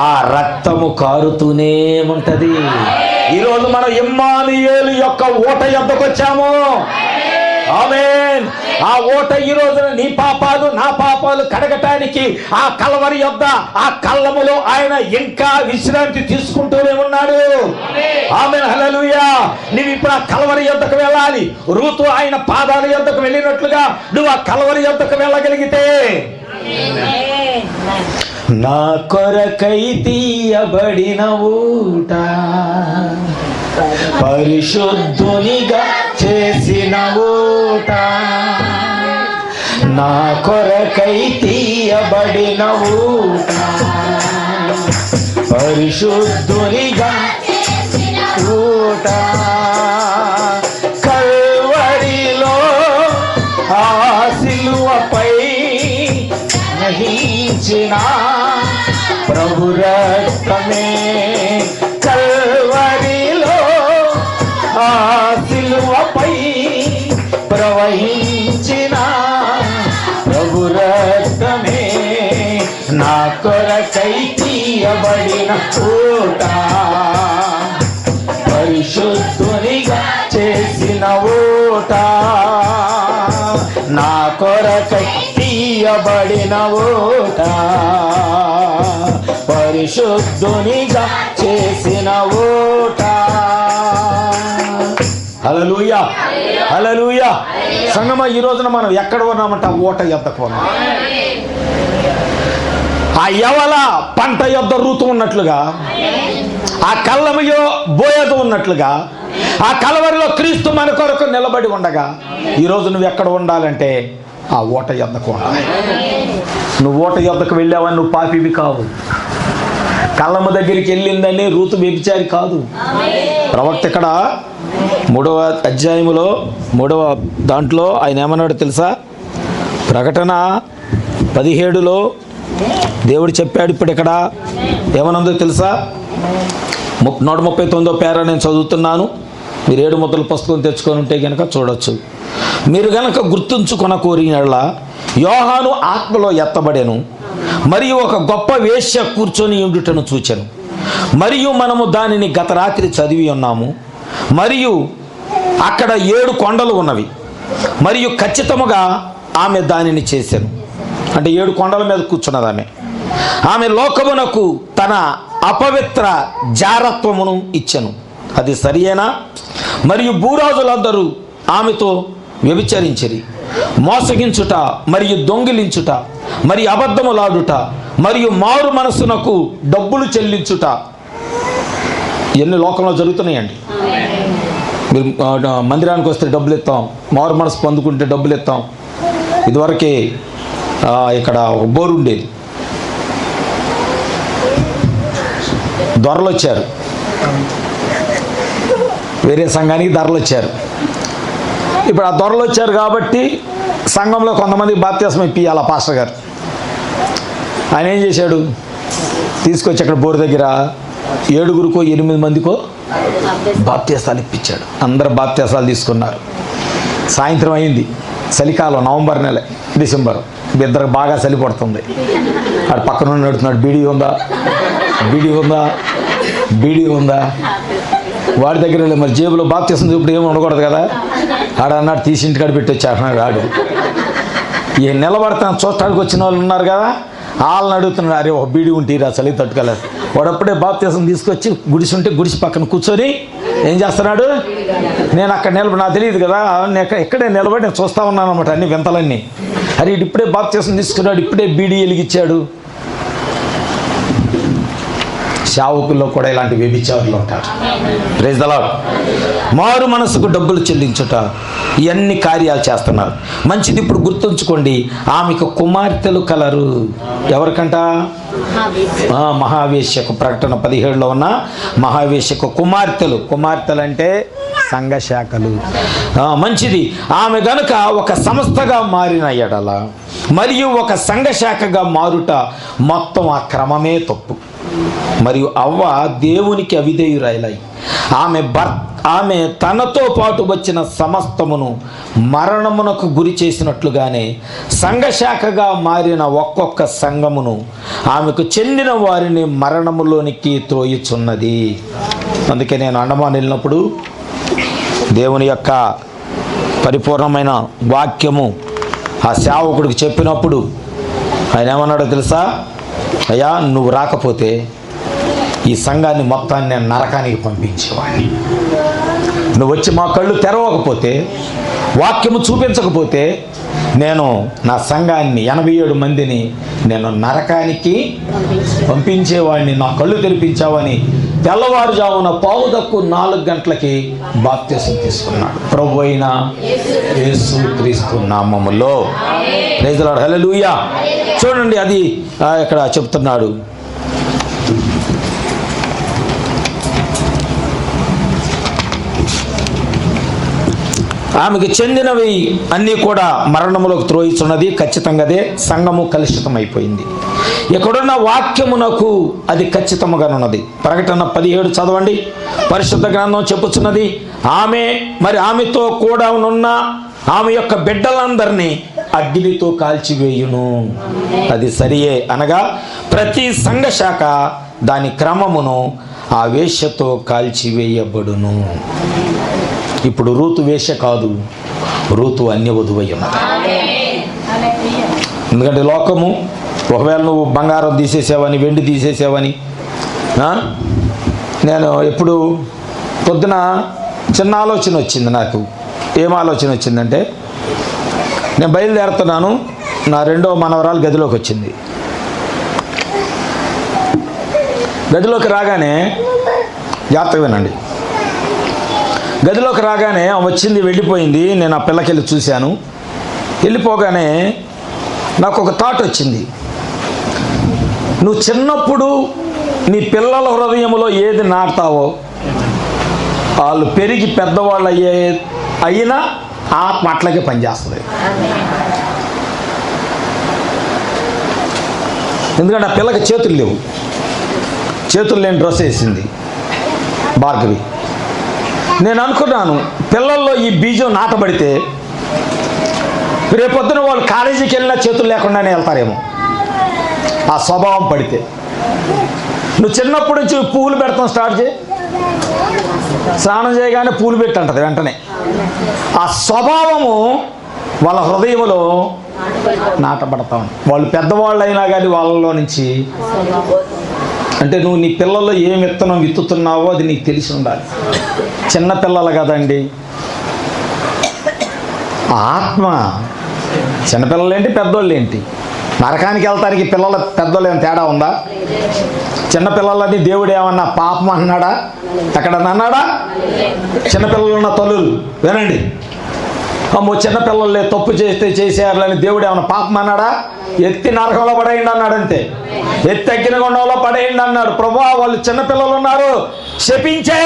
ఆ రక్తము కారుతూనే ఉంటది. ఈరోజు మనం ఇమ్మానుయేలు యొక్క ఊట యొద్దకు వచ్చాము. ఆమేన్. ఆ ఓట ఈ రోజున నీ పాపాలు నా పాపాలు కడగటానికి ఆ కల్వరి యొద్ద ఆ కళ్ళములో ఆయన ఇంకా విశ్రాంతి తీసుకుంటూనే ఉన్నాడు. ఆమేన్, హల్లెలూయా. నువ్వు ఇప్పుడు ఆ కల్వరి యొద్దకు వెళ్ళాలి. రూతు ఆయన పాదాల యొద్దకు వెళ్ళినట్లుగా నువ్వు ఆ కల్వరి యొద్దకు వెళ్ళగలిగితే, నా కొరకై తీయబడిన ఊట, పరిశుద్ధునిగా చేసిన ఊట, నా కొరకై తీయబడిన ఊట, పరిశుద్ధునిగా ఊట, కల్వరిలో ఆ సిలువపై నహించిన ప్రభు రక్తమే, కల్వరిలో ఆ సిలువపై ప్రవహించిన ప్రభు రక్తమే, నా కొరకై తీయబడిన ఊట, పరిశుద్ధునిగా చేసిన ఊట, నా కొరకై తీయబడిన ఊట, పరిశుద్ధునిగా చేసిన ఊట. హల్లెలూయా, హల్లెలూయా. సంగమా, ఈ రోజున మనం ఎక్కడ ఉన్నామంట? ఓట యొద్దకు ఉన్నాం. ఆ యవల పంట యొద్ద రూతు ఉన్నట్లుగా, ఆ కళ్ళమయో బోయదు ఉన్నట్లుగా, ఆ కలవరిలో క్రీస్తు మన కొరకు నిలబడి ఉండగా, ఈరోజు నువ్వు ఎక్కడ ఉండాలంటే ఆ ఓట యొద్దకు ఉండాలి. నువ్వు ఓట యొద్దకు వెళ్ళావని నువ్వు పాపివి కావు. కళ్ళమ్మ దగ్గరికి వెళ్ళిందని రూతు వ్యభిచారి కాదు. ప్రవక్త ఇక్కడ 3వ అధ్యాయములో 3వ దాంట్లో ఆయన ఏమన్నాడు తెలుసా? ప్రకటన 17లో దేవుడు చెప్పాడు. ఇప్పుడు ఇక్కడ ఏమనుందో తెలుసా? 139వ పేరా నేను చదువుతున్నాను. మీరు 7 ముద్రల పుస్తకం తెచ్చుకొని ఉంటే కనుక చూడొచ్చు. మీరు గనక గుర్తుంచుకొన కోరినట్ల యోహాను ఆత్మలో ఎత్తబడెను, మరియు ఒక గొప్ప వేశ్య కూర్చొని ఉండుటను చూచెను. మరియు మనము దానిని గత రాత్రి చదివి ఉన్నాము. మరియు అక్కడ 7 కొండలు ఉన్నవి, మరియు ఖచ్చితముగా ఆమె దానిని చేశాను. అంటే 7 కొండల మీద కూర్చున్నది ఆమె. ఆమె లోకమునకు తన అపవిత్ర జారత్వమును ఇచ్చెను. అది సరియేనా? మరియు భూరాజులందరూ ఆమెతో వ్యభిచరించిరి. మోసగించుట, మరియు దొంగిలించుట, మరియు అబద్ధములాడుట, మరియు మారు మనస్సునకు డబ్బులు చెల్లించుట, ఎన్ని లోకంలో జరుగుతున్నాయండి. మీరు మందిరానికి వస్తే డబ్బులు ఇస్తాం, మారు మనసు పొందుకుంటే డబ్బులు ఇస్తాం. ఇదివరకే ఇక్కడ ఒక బోరు ఉండేది, దొరలు వచ్చారు, వేరే సంఘానికి ధరలు వచ్చారు. ఇప్పుడు ఆ దొరలు వచ్చారు కాబట్టి సంఘంలో కొంతమంది బాప్తిస్మం ఇప్పియాల పాస్టర్ గారు. ఆయన ఏం చేశాడు? తీసుకొచ్చి అక్కడ బోరు దగ్గర 7గురికో 8 మందికో బాప్తిసాలు ఇప్పించాడు. అందరు బాప్తిసాలు తీసుకున్నారు. సాయంత్రం అయింది, చలికాలం, నవంబర్ నెల, డిసెంబర్, ఇద్దరు బాగా చలి పడుతుంది. ఆడు పక్కన నడుతున్నాడు, బీడీ ఉందా, బీడీ ఉందా, బీడీ ఉందా. వాడి దగ్గర మరి జేబులో బాప్తిసం ఇప్పుడు ఏమి ఉండకూడదు కదా. ఆడ అన్నాడు, తీసి ఇంటికాడ పెట్టి వచ్చాడు ఆడు. ఈ నిలబడతాను చూడటానికి వచ్చిన వాళ్ళు ఉన్నారు కదా, వాళ్ళని అడుగుతున్నాడు, అరే ఒక బీడీ ఉంటీరా చలి తట్టుకోలేదు. వాడప్పుడే బాప్తిసం తీసుకొచ్చి గుడిసి ఉంటే గుడిసి పక్కన కూర్చొని ఏం చేస్తున్నాడు? నేను అక్కడ నాకు తెలియదు కదా, నేను ఎక్కడే నిలబడి నేను చూస్తూ ఉన్నాను అనమాట అన్ని వింతలన్నీ. అరే ఇప్పుడే బాప్తిసం తీసుకున్నాడు, ఇప్పుడే బీడీ వెలిగించాడు. సేవకుల్లో కూడా ఇలాంటి వ్యభిచారులు ఉంటారు. Praise the Lord. మారు మనసుకు డబ్బులు చెల్లించుట, ఇవన్నీ కార్యాలు చేస్తున్నారు. మంచిది. ఇప్పుడు గుర్తుంచుకోండి, ఆమెకు కుమార్తెలు కలరు. ఎవరికంట? మహావేశ్యకు. ప్రకటన 17లో ఉన్న మహావేశ్యకు కుమార్తెలు. కుమార్తెలు అంటే సంఘ శాఖలు. మంచిది. ఆమె గనుక ఒక సంస్థగా మారిన ఎడల మరియు ఒక సంఘ శాఖగా మారుట మొత్తం ఆ క్రమమే తప్పు. మరియు అవ్వ దేవునికి అవిధేయురాలై ఆమె తనతో పాటు వచ్చిన సమస్తమును మరణమునకు గురి చేసినట్లుగానే సంఘశాఖగా మారిన ఒక్కొక్క సంఘమును ఆమెకు చెందిన వారిని మరణములోనికి త్రోయుచున్నది. అందుకే నేను అండమాన్ వెళ్ళినప్పుడు దేవుని యొక్క పరిపూర్ణమైన వాక్యము ఆ సేవకుడికి చెప్పినప్పుడు ఆయన ఏమన్నాడో తెలుసా? అయ్యా, నువ్వు రాకపోతే ఈ సంఘాన్ని మొత్తాన్ని నేను నరకానికి పంపించేవాడిని. నువ్వు వచ్చి మా కళ్ళు తెరవకపోతే, వాక్యము చూపించకపోతే నేను నా సంఘాన్ని 87 మందిని నేను నరకానికి పంపించేవాడిని. నా కళ్ళు తెరిపించావని తెల్లవారుజామున 3:45 గంటలకి బాప్తిసం తీసుకున్నాడు. ప్రభు అయిన యేసుక్రీస్తు నామములో. Praise the Lord. హల్లెలూయా. చూడండి, అది ఇక్కడ చెప్తున్నాడు. ఆమెకు చెందినవి అన్నీ కూడా మరణములోకి త్రోయిచున్నది. ఖచ్చితంగా అదే సంఘము కలుషితమైపోయింది. ఇక్కడున్న వాక్యమునకు అది ఖచ్చితంగానున్నది. ప్రకటన 17 చదవండి. పరిశుద్ధ గ్రంథం చెప్పుచున్నది, ఆమెతో కూడా ఉన్న ఆమె యొక్క బిడ్డలందరినీ అగ్నితో కాల్చివేయును. అది సరియే. అనగా ప్రతి సంఘ శాఖ దాని క్రమమును ఆ వేశ్యతో కాల్చివేయబడును. ఇప్పుడు రూతు వేశ్య కాదు, రూతు అన్యవధువై ఉన్నది. ఎందుకంటే లోకము, ఒకవేళ నువ్వు బంగారం తీసేసావని, వెండి తీసేసావని, నేను ఎప్పుడు పొద్దున చిన్న ఆలోచన వచ్చింది నాకు. ఏం ఆలోచన వచ్చిందంటే, నేను బయలుదేరుతున్నాను, నా 2వ మనవరాలు గదిలోకి వచ్చింది. గదిలోకి రాగానే, జాగ్రత్తగా వినండి, గదిలోకి రాగానే వచ్చింది, వెళ్ళిపోయింది. నేను ఆ పిల్లకెళ్ళి చూశాను. వెళ్ళిపోగానే నాకు ఒక థాట్ వచ్చింది. నువ్వు చిన్నప్పుడు నీ పిల్లల హృదయంలో ఏది నాటుతావో, వాళ్ళు పెరిగి పెద్దవాళ్ళు అయినా ఆత్మ అట్లాగే పనిచేస్తుంది. ఎందుకంటే ఆ పిల్లకి చేతులు లేవు, చేతులు లేని డ్రెస్ వేసింది భార్గవి. నేను అనుకున్నాను, పిల్లల్లో ఈ బీజం నాటబడితే రేపొద్దున వాళ్ళు కాలేజీకి వెళ్ళినా చేతులు లేకుండానే వెళ్తారేమో, ఆ స్వభావం పడితే. నువ్వు చిన్నప్పటి నుంచి పూలు పెడతాం స్టార్ట్ చేయి, స్నానం చేయగానే పూలు పెట్టంటది వెంటనే. ఆ స్వభావము వాళ్ళ హృదయంలో నాటబడతాం. వాళ్ళు పెద్దవాళ్ళు అయినా కానీ వాళ్ళలో నుంచి, అంటే నువ్వు నీ పిల్లల్లో ఏం విత్తనం విత్తుతున్నావో అది నీకు తెలిసి ఉండాలి. చిన్నపిల్లలు కదండి, ఆత్మ. చిన్నపిల్లలు ఏంటి, పెద్దోళ్ళు ఏంటి? నరకానికి వెళ్తానికి పిల్లల పెద్దోళ్ళు ఏం తేడా ఉందా? చిన్నపిల్లలని దేవుడు ఏమన్నా పాపం అన్నాడా? ఎక్కడన్నా అన్నాడా? చిన్నపిల్లలు ఉన్న తల్లులు వినండి, అమ్మో చిన్నపిల్లలే తప్పు చేస్తే చేసేయాలని దేవుడు ఏమన్నా పాపం అన్నాడా? ఎత్తి నరకంలో పడేయండి అన్నాడు. అంతే, ఎత్తి అగ్నిగుండంలో పడేయండి అన్నాడు. ప్రభువా, వాళ్ళు చిన్నపిల్లలు ఉన్నారు, శపించే,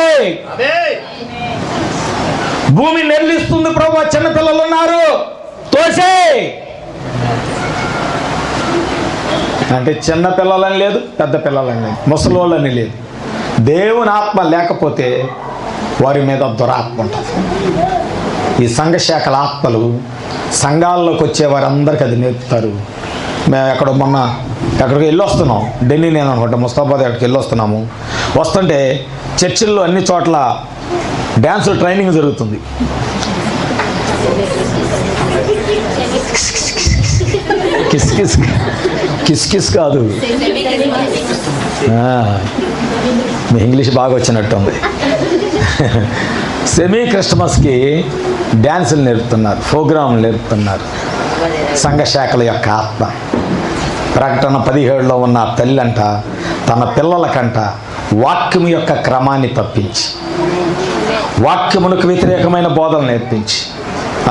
భూమి నెరలిస్తుంది ప్రభువా, చిన్నపిల్లలు ఉన్నారు, తోసే. అంటే చిన్న పిల్లలని లేదు, పెద్ద పిల్లలని లేదు, ముసలోళ్ళని లేదు. దేవుని ఆత్మ లేకపోతే వారి మీద దురాత్మ ఉంటుంది. ఈ సంఘ శాఖల ఆత్మలు సంఘాల్లోకి వచ్చే వారందరికీ అది నేర్పుతారు. మేము ఎక్కడికి వెళ్ళి వస్తున్నాం, ఢిల్లీ నేను అనుకుంటా, ముస్తాబాద్ ఎక్కడికి వెళ్ళి వస్తున్నాము. వస్తుంటే చర్చిల్లో అన్ని చోట్ల డ్యాన్సులు ట్రైనింగ్ జరుగుతుంది. కిస్ కిస్ కిస్ కిస్ కాదు, మీ ఇంగ్లీష్ బాగా వచ్చినట్టుంది. సెమీ క్రిస్టమస్కి డ్యాన్సులు నేర్పుతున్నారు, ప్రోగ్రాంలు నేర్పుతున్నారు. సంఘ శాఖల యొక్క ఆత్మ. ప్రకటన 17లో ఉన్న తల్లి అంట తన పిల్లలకంట వాక్యము యొక్క క్రమాన్ని తప్పించి, వాక్యమునకు వ్యతిరేకమైన బోధలు నేర్పించి,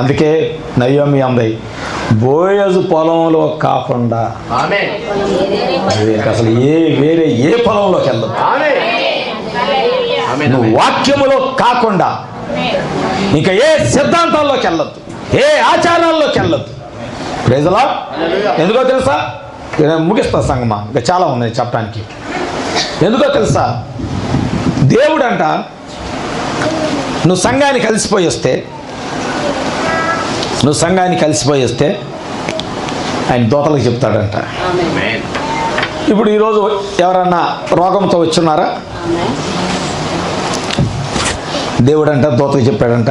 అందుకే నయోమి అంది, బోయజు పొలంలో కాకుండా అసలు వేరే ఏ పొలంలోకి వెళ్ళదు. నువ్వు వాక్యములో కాకుండా ఇంకా ఏ సిద్ధాంతాల్లోకి వెళ్ళొద్దు, ఏ ఆచారాల్లోకి వెళ్ళొద్దు. Praise the Lord. ఎందుకో తెలుసా? ముగిస్తా సంగమా, ఇంకా చాలా ఉన్నాయి చెప్పడానికి. ఎందుకో తెలుసా? దేవుడంట నువ్వు సంఘానికి కలిసిపోయి వస్తే ఆయన దూతలకు చెప్తాడంట. ఇప్పుడు ఈరోజు ఎవరన్నా రోగంతో వచ్చున్నారా? దేవుడంట దూతకు చెప్పాడంట,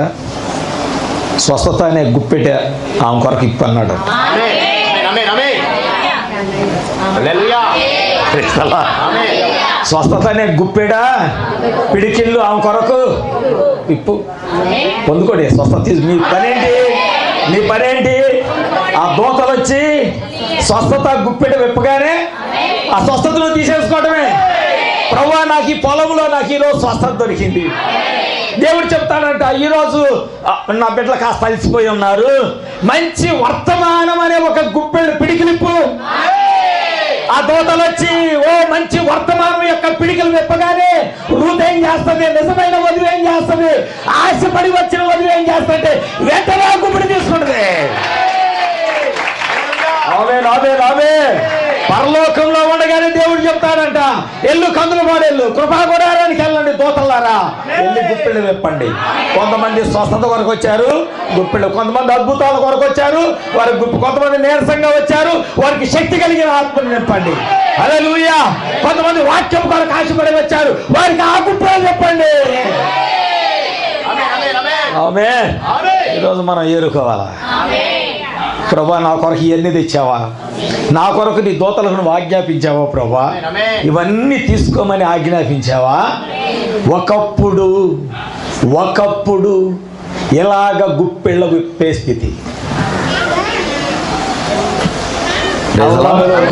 స్వస్థత అనే గుప్పెట ఆమె కొరకు ఇప్పన్నాడు. స్వస్థత అనే గుప్పెడ పిడికిళ్ళు ఆమె కొరకు ఇప్పు, పొందుకోండి స్వస్థత. మీ పనేంటి ఆ దూతలు వచ్చి స్వస్థత గుప్పెట విప్పగానే ఆ స్వస్థతను తీసేసుకోవడమే. ప్రభువా, నాకు ఈ పొలంలో నాకు ఈరోజు స్వస్థత దొరికింది. దేవుడు చెప్తాడంట, ఈరోజు నా బిడ్డలు కాస్త అలసిపోయి ఉన్నారు, మంచి వర్తమానం అనే ఒక గుప్పెళ్ళు పిడికిలిప్పు. ఆ దూతలు వచ్చి ఓ మంచి వర్తమానం యొక్క పిడికిలు విప్పగానే రూత్ ఏం చేస్తుంది? నిజమైన వధువు ఏం చేస్తుంది? ఆశపడి వచ్చిన వధువు ఏం చేస్తుంటే వెంటనే గుప్పిడి తీసుకుంటుంది. పరలోకంలో ఉండగానే దేవుడు చెప్తాడంట, ఎల్లు కందులు పాడెళ్ళు, కృపా గుడారానికి వెళ్ళండి దూతలారా, ఎల్లి గుప్పిళ్ళు విప్పండి. కొంతమంది స్వస్థత కొరకు వచ్చారు గుప్పిళ్ళు, కొంతమంది అద్భుతాల కొరకు వచ్చారు వారి కొంతమంది నీరసంగా వచ్చారు వారికి శక్తి కలిగిన ఆత్మను నింపండి. హల్లెలూయా. కొంతమంది వాక్యం కొరకు ఆశపడి వచ్చారు వారికి ఆ గుప్పిళ్ళు చెప్పండి. ఆమేన్. ఈరోజు మనం ఏరుకోవాలా? ప్రభా, నా కొరకు ఇవన్నీ తెచ్చావా? నా కొరకు నీ దూతలకు నువ్వు ఆజ్ఞాపించావా? ప్రభా, ఇవన్నీ తీసుకోమని ఆజ్ఞాపించావా? ఒకప్పుడు ఇలాగ గుప్పెళ్ళ విప్పే స్థితి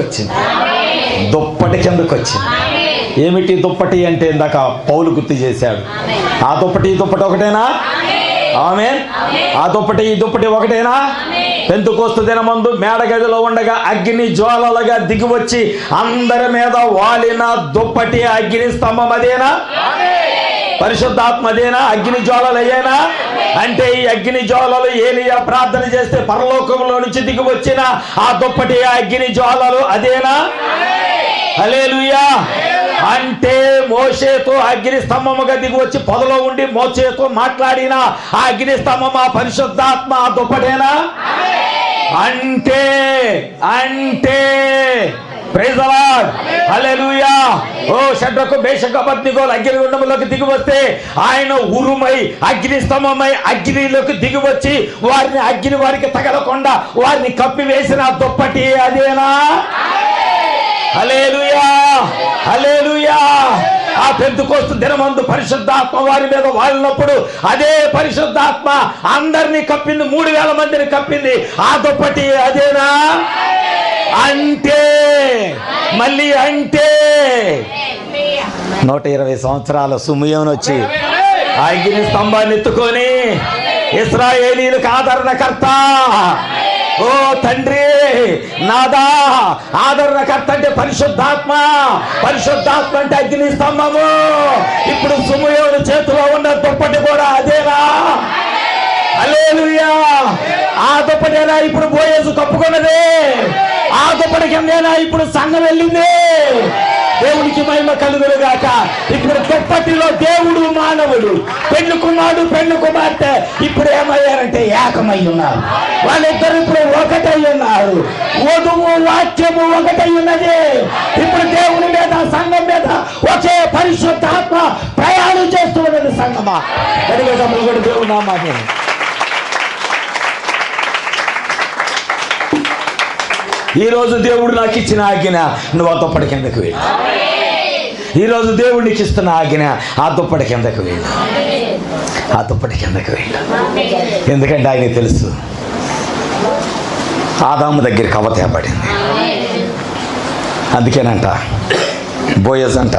వచ్చింది, దుప్పటి కిందకు వచ్చింది. ఏమిటి దుప్పటి అంటే ఇందాక పౌలు గుర్తు చేశాడు. ఆ దుప్పటి ఈ దుప్పటి ఒకటేనా? ఆమేన్. ఆ దుప్పటి ఈ దుప్పటి ఒకటేనా? పెంతెకోస్తు దినమందు మేడగదిలో ఉండగా అగ్ని జ్వాలలుగా దిగివచ్చి అందరి మీద వాలిన దుప్పటి అగ్ని స్తంభం అదేనా? పరిశుద్ధాత్మ అదేనా? అగ్ని జ్వాలలు అయ్యేనా? అంటే ఈ అగ్ని జ్వాలలు ఏలియా ప్రార్థన చేస్తే పరలోకంలో నుంచి దిగి వచ్చిన ఆ దుప్పటి అగ్ని జ్వాలలు అదేనా? హల్లెలూయా. అంటే మోషేతో అగ్ని స్తంభముగా దిగి వచ్చి పొదలో ఉండి మోషేతో మాట్లాడిన ఆ అగ్ని స్తంభం ఆ పరిశుద్ధాత్మ ఆ దుప్పటేనా? అంటే ప్రైజ్ ది లార్డ్. హల్లెలూయా. ఓ షడ్రకు మేషకు అబేద్నెగోలు అగ్నిగుండంలోకి దిగి వస్తే ఆయన ఉరుమై అగ్ని స్తంభమై అగ్నిలోకి దిగి వచ్చి అగ్ని వారికి తగలకుండా వారిని కప్పివేసిన దుప్పటి అదేనా? హల్లెలూయా. హల్లెలూయా. ఆ పెంతెకోస్తు దినమందు పరిశుద్ధాత్మ వారి మీద వాలినప్పుడు అదే పరిశుద్ధాత్మ అందరినీ కప్పింది, 3000 మందిని కప్పింది. ఆ దుప్పటి అదేనా? మళ్ళీ 120 సంవత్సరాల సుమయోను వచ్చి ఆ అగ్ని స్తంభాన్ని ఎత్తుకొని ఇశ్రాయేలీయులకు ఆదరణకర్త, ఓ తండ్రి నాదా, ఆదరణకర్త అంటే పరిశుద్ధాత్మ అంటే అగ్ని స్తంభము. ఇప్పుడు సుమయోను చేతిలో ఉన్న దుప్పటి కూడా అదేనా? హల్లెలూయా. ఆ దుప్పటేనా ఇప్పుడు బోయేజు కప్పుకున్నది? ఆ దుప్పటి కిందేనా ఇప్పుడు సంఘం వెళ్ళింది? దేవునికి మహిమ కలుగును గాక. ఇప్పుడు దుప్పటిలో దేవుడు మానవుడు, పెళ్లి కుమారుడు పెళ్లి కుమార్తె ఇప్పుడు ఏమయ్యారంటే ఏకమై ఉన్నారు. వాళ్ళిద్దరు ఇప్పుడు ఒకటై ఉన్నారు. వధువు వాక్యము ఒకటై ఉన్నది. ఇప్పుడు దేవుని మీద సంఘం మీద ఒకే పరిశుద్ధాత్మ ప్రయాణం చేస్తూ ఉన్నది సంఘమా. దేవుడు నామాన్ని ఈరోజు దేవుడు నాకు ఇచ్చిన ఆజ్ఞ, నువ్వు ఆ దుప్పటి కిందకు వెళ్ళు. ఈరోజు దేవుడు నీకు ఇస్తున్న ఆజ్ఞ, ఆ దుప్పటి కిందకు వెళ్ళు. ఆ దుప్పటి కిందకు వెళ్ళు. ఎందుకంటే ఆయన తెలుసు ఆదాము దగ్గరికి అవ్వ తేబడింది. అందుకేనంట బోయజ్ అంట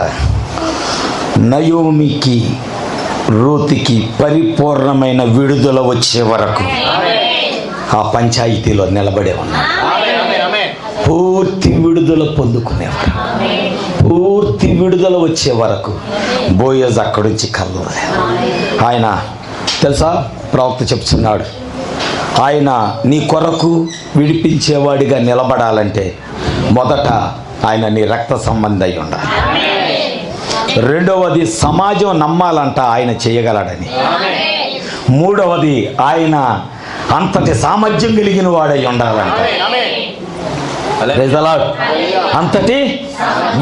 నయోమికి రూతుకి పరిపూర్ణమైన విడుదల వచ్చే వరకు ఆ పంచాయతీలో నిలబడే ఉన్నా. పూర్తి విడుదల పొందుకునేవారు, పూర్తి విడుదల వచ్చే వరకు బోయజ్ అక్కడి నుంచి కదలలేదు. ఆయన తెలుసా, ప్రవక్త చెప్తున్నాడు, ఆయన నీ కొరకు విడిపించేవాడిగా నిలబడాలంటే మొదట ఆయన నీ రక్త సంబంధి అయి ఉండాలి. రెండవది సమాజం నమ్మాలంట ఆయన చేయగలడని. మూడవది ఆయన అంతటి సామర్థ్యం కలిగిన వాడై ఉండాలంట. Praise the Lord. అంతటి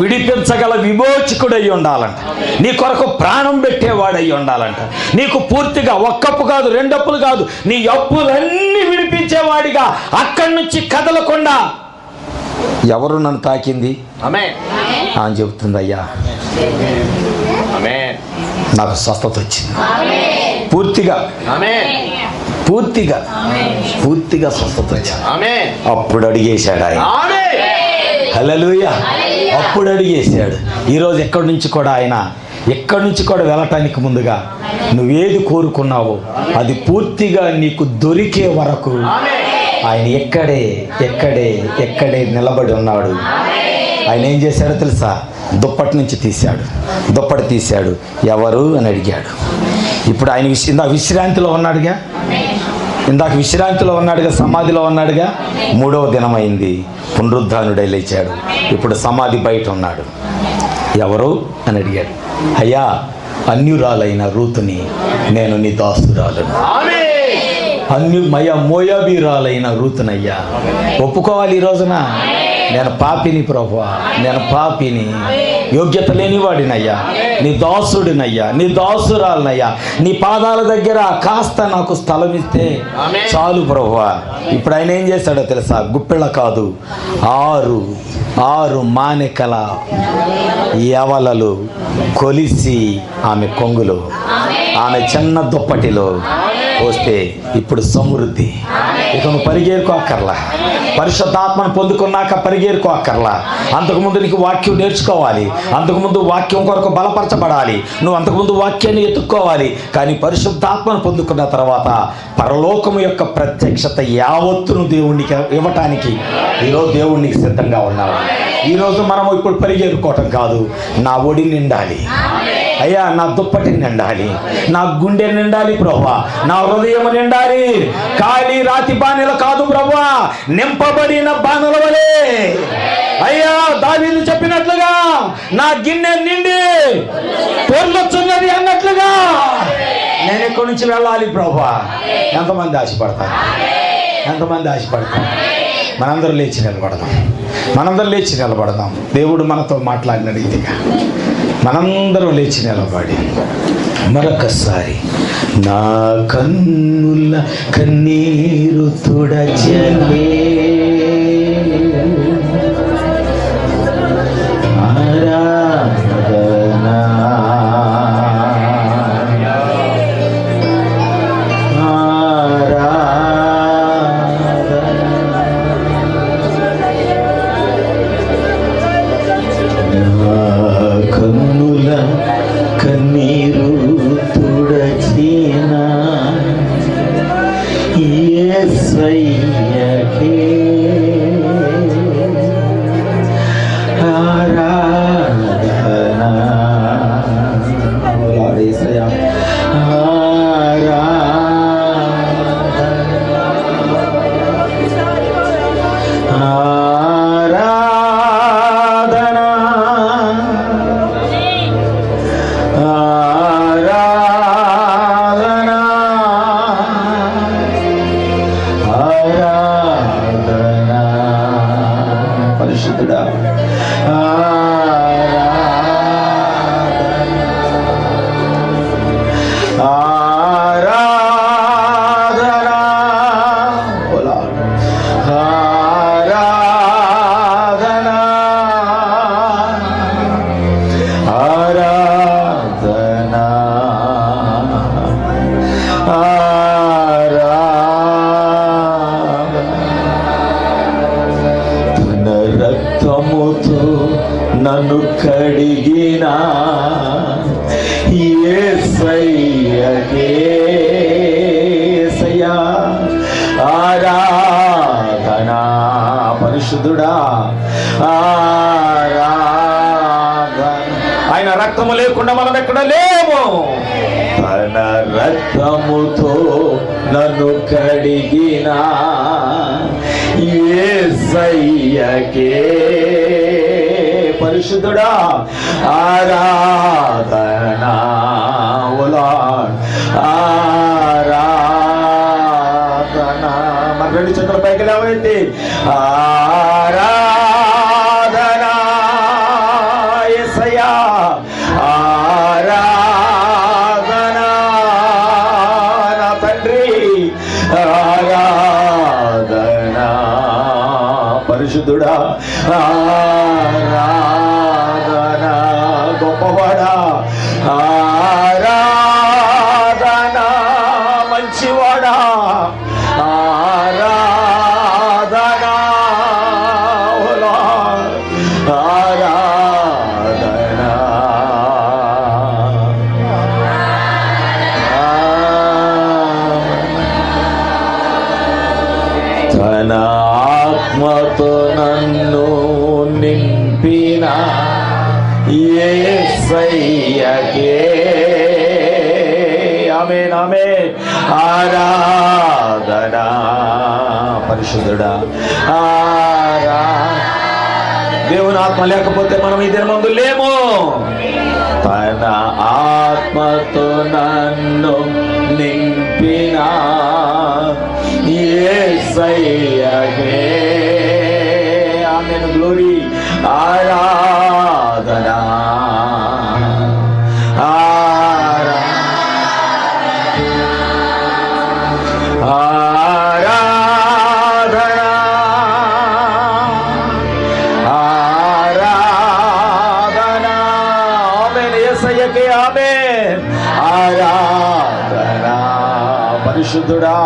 విడిపించగల విమోచకుడై ఉండాలంట. నీ కొరకు ప్రాణం పెట్టేవాడై ఉండాలంట. నీకు పూర్తిగా ఒక్కప్పు కాదు, రెండప్పులు కాదు, నీ అప్పులన్నీ విడిపించేవాడిగా అక్కడి నుంచి కదలకుండా. ఎవరు నన్ను తాకింది అని చెబుతుంది, అయ్యా నాకు స్వస్థత వచ్చింది, పూర్తిగా స్వస్థత వచ్చింది. అప్పుడు అడిగేశాడు ఆయన. హల్లెలూయా. అప్పుడు అడిగేశాడు. ఈరోజు ఎక్కడి నుంచి కూడా వెళ్ళటానికి ముందుగా నువ్వేది కోరుకున్నావో అది పూర్తిగా నీకు దొరికే వరకు ఆయన ఎక్కడే నిలబడి ఉన్నాడు. ఆయన ఏం చేశాడో తెలుసా? దుప్పటి నుంచి దుప్పటి తీశాడు. ఎవరు అని అడిగాడు. ఇప్పుడు ఆయన ఇందాక విశ్రాంతిలో ఉన్నాడుగా, సమాధిలో ఉన్నాడుగా. 3వ దినమైంది, పునరుద్ధానుడై లేచాడు. ఇప్పుడు సమాధి బయట ఉన్నాడు. ఎవరు అని అడిగాడు. అయ్యా, అన్యురాలైన రూతుని నేను నీ దాసురాలను. మోయాబీరాలైన రూతునయ్యా ఒప్పుకోవాలి. ఈ రోజున నేను పాపిని ప్రభువా, నేను పాపిని, యోగ్యత లేనివాడినయ్యా, నీ దాసుడినయ్యా, నీ దాసురాలనయ్యా, నీ పాదాల దగ్గర కాస్త నాకు స్థలం ఇస్తే చాలు ప్రభువా. ఇప్పుడు ఆయన ఏం చేశాడో తెలుసా? గుప్పెళ్ళ కాదు, 6 మానికల యవలలు కొలిసి ఆమె కొంగులో, ఆమె చిన్న దుప్పటిలో పోస్తే ఇప్పుడు సమృద్ధి. ఇక నువ్వు పరిగెరుకో అక్కర్లా. పరిశుద్ధాత్మను పొందుకున్నాక పరిగెరుకో అక్కర్లా. అంతకుముందు నీకు వాక్యం నేర్చుకోవాలి, అంతకుముందు వాక్యం కొరకు బలపరచబడాలి, నువ్వు అంతకుముందు వాక్యాన్ని ఎత్తుక్కోవాలి. కానీ పరిశుద్ధాత్మను పొందుకున్న తర్వాత పరలోకము యొక్క ప్రత్యక్షత యావత్తును దేవునికి ఇవ్వటానికి ఈరోజు దేవునికి సిద్ధంగా ఉన్నావు. ఈరోజు మనము ఇప్పుడు పరిగెరుకోవటం కాదు, నా ఒడి నిండాలి అయ్యా, నా దుప్పటి నిండాలి, నా గుండె నిండాలి ప్రభువా, నా హృదయం నిండాలి. ఖాళీ రాతి బాణెలు కాదు ప్రభువా, నింపబడిన బాణల వలె అయ్యా, దావీదు చెప్పినట్లుగా నా గిన్నె నిండి పొర్లుచున్నది అన్నట్లుగా నేను ఇక్కడి నుంచి వెళ్ళాలి ప్రభువా. ఎంతమంది ఆశపడతారు? మనందరూ లేచి నిలబడదాం. దేవుడు మనతో మాట్లాడిన రీతిగా మనందరం లేచి నిలబడి మరొకసారి నా కన్నుల కన్నీరు తుడచలే నన్ను కడిగిన యేసయ్యా ఆరాధన. పరిశుద్ధుడా ఆరాధన. ఆయన రక్తము లేకుండా మనం ఎక్కడ లేము. తన రక్తముతో నన్ను కడిగిన యేసయ్యకే పరిశుద్ధుడా ఆరాధన. ఆరాధన. మన 2 చేతుల పైకి లేవండి. ఆరాధన. ఆరాధన నా తండ్రి ఆరాధన పరిశుద్ధుడా ఆరాధన గొప్పవాడా ఆరాధన మంచివాడా ఆరాధన ఆరాధన తన ఆత్మతో నన్ను నింపిన యేసయ్యకే ఆమేన్ ఆమేన్ ఆరాధన పరిశుద్ధుడా దేవుని ఆత్మ లేకపోతే మనం ఈ దినమందు లేము. తన ఆత్మతో నన్ను నింపిన యేసయ్యకే ఆమేన్ గ్లోరీ ఆరాధన ఆరాధన ఆరాధన ఆమేన్ యేసయ్యకే ఆమేన్ ఆరాధన పరిశుద్ధుడా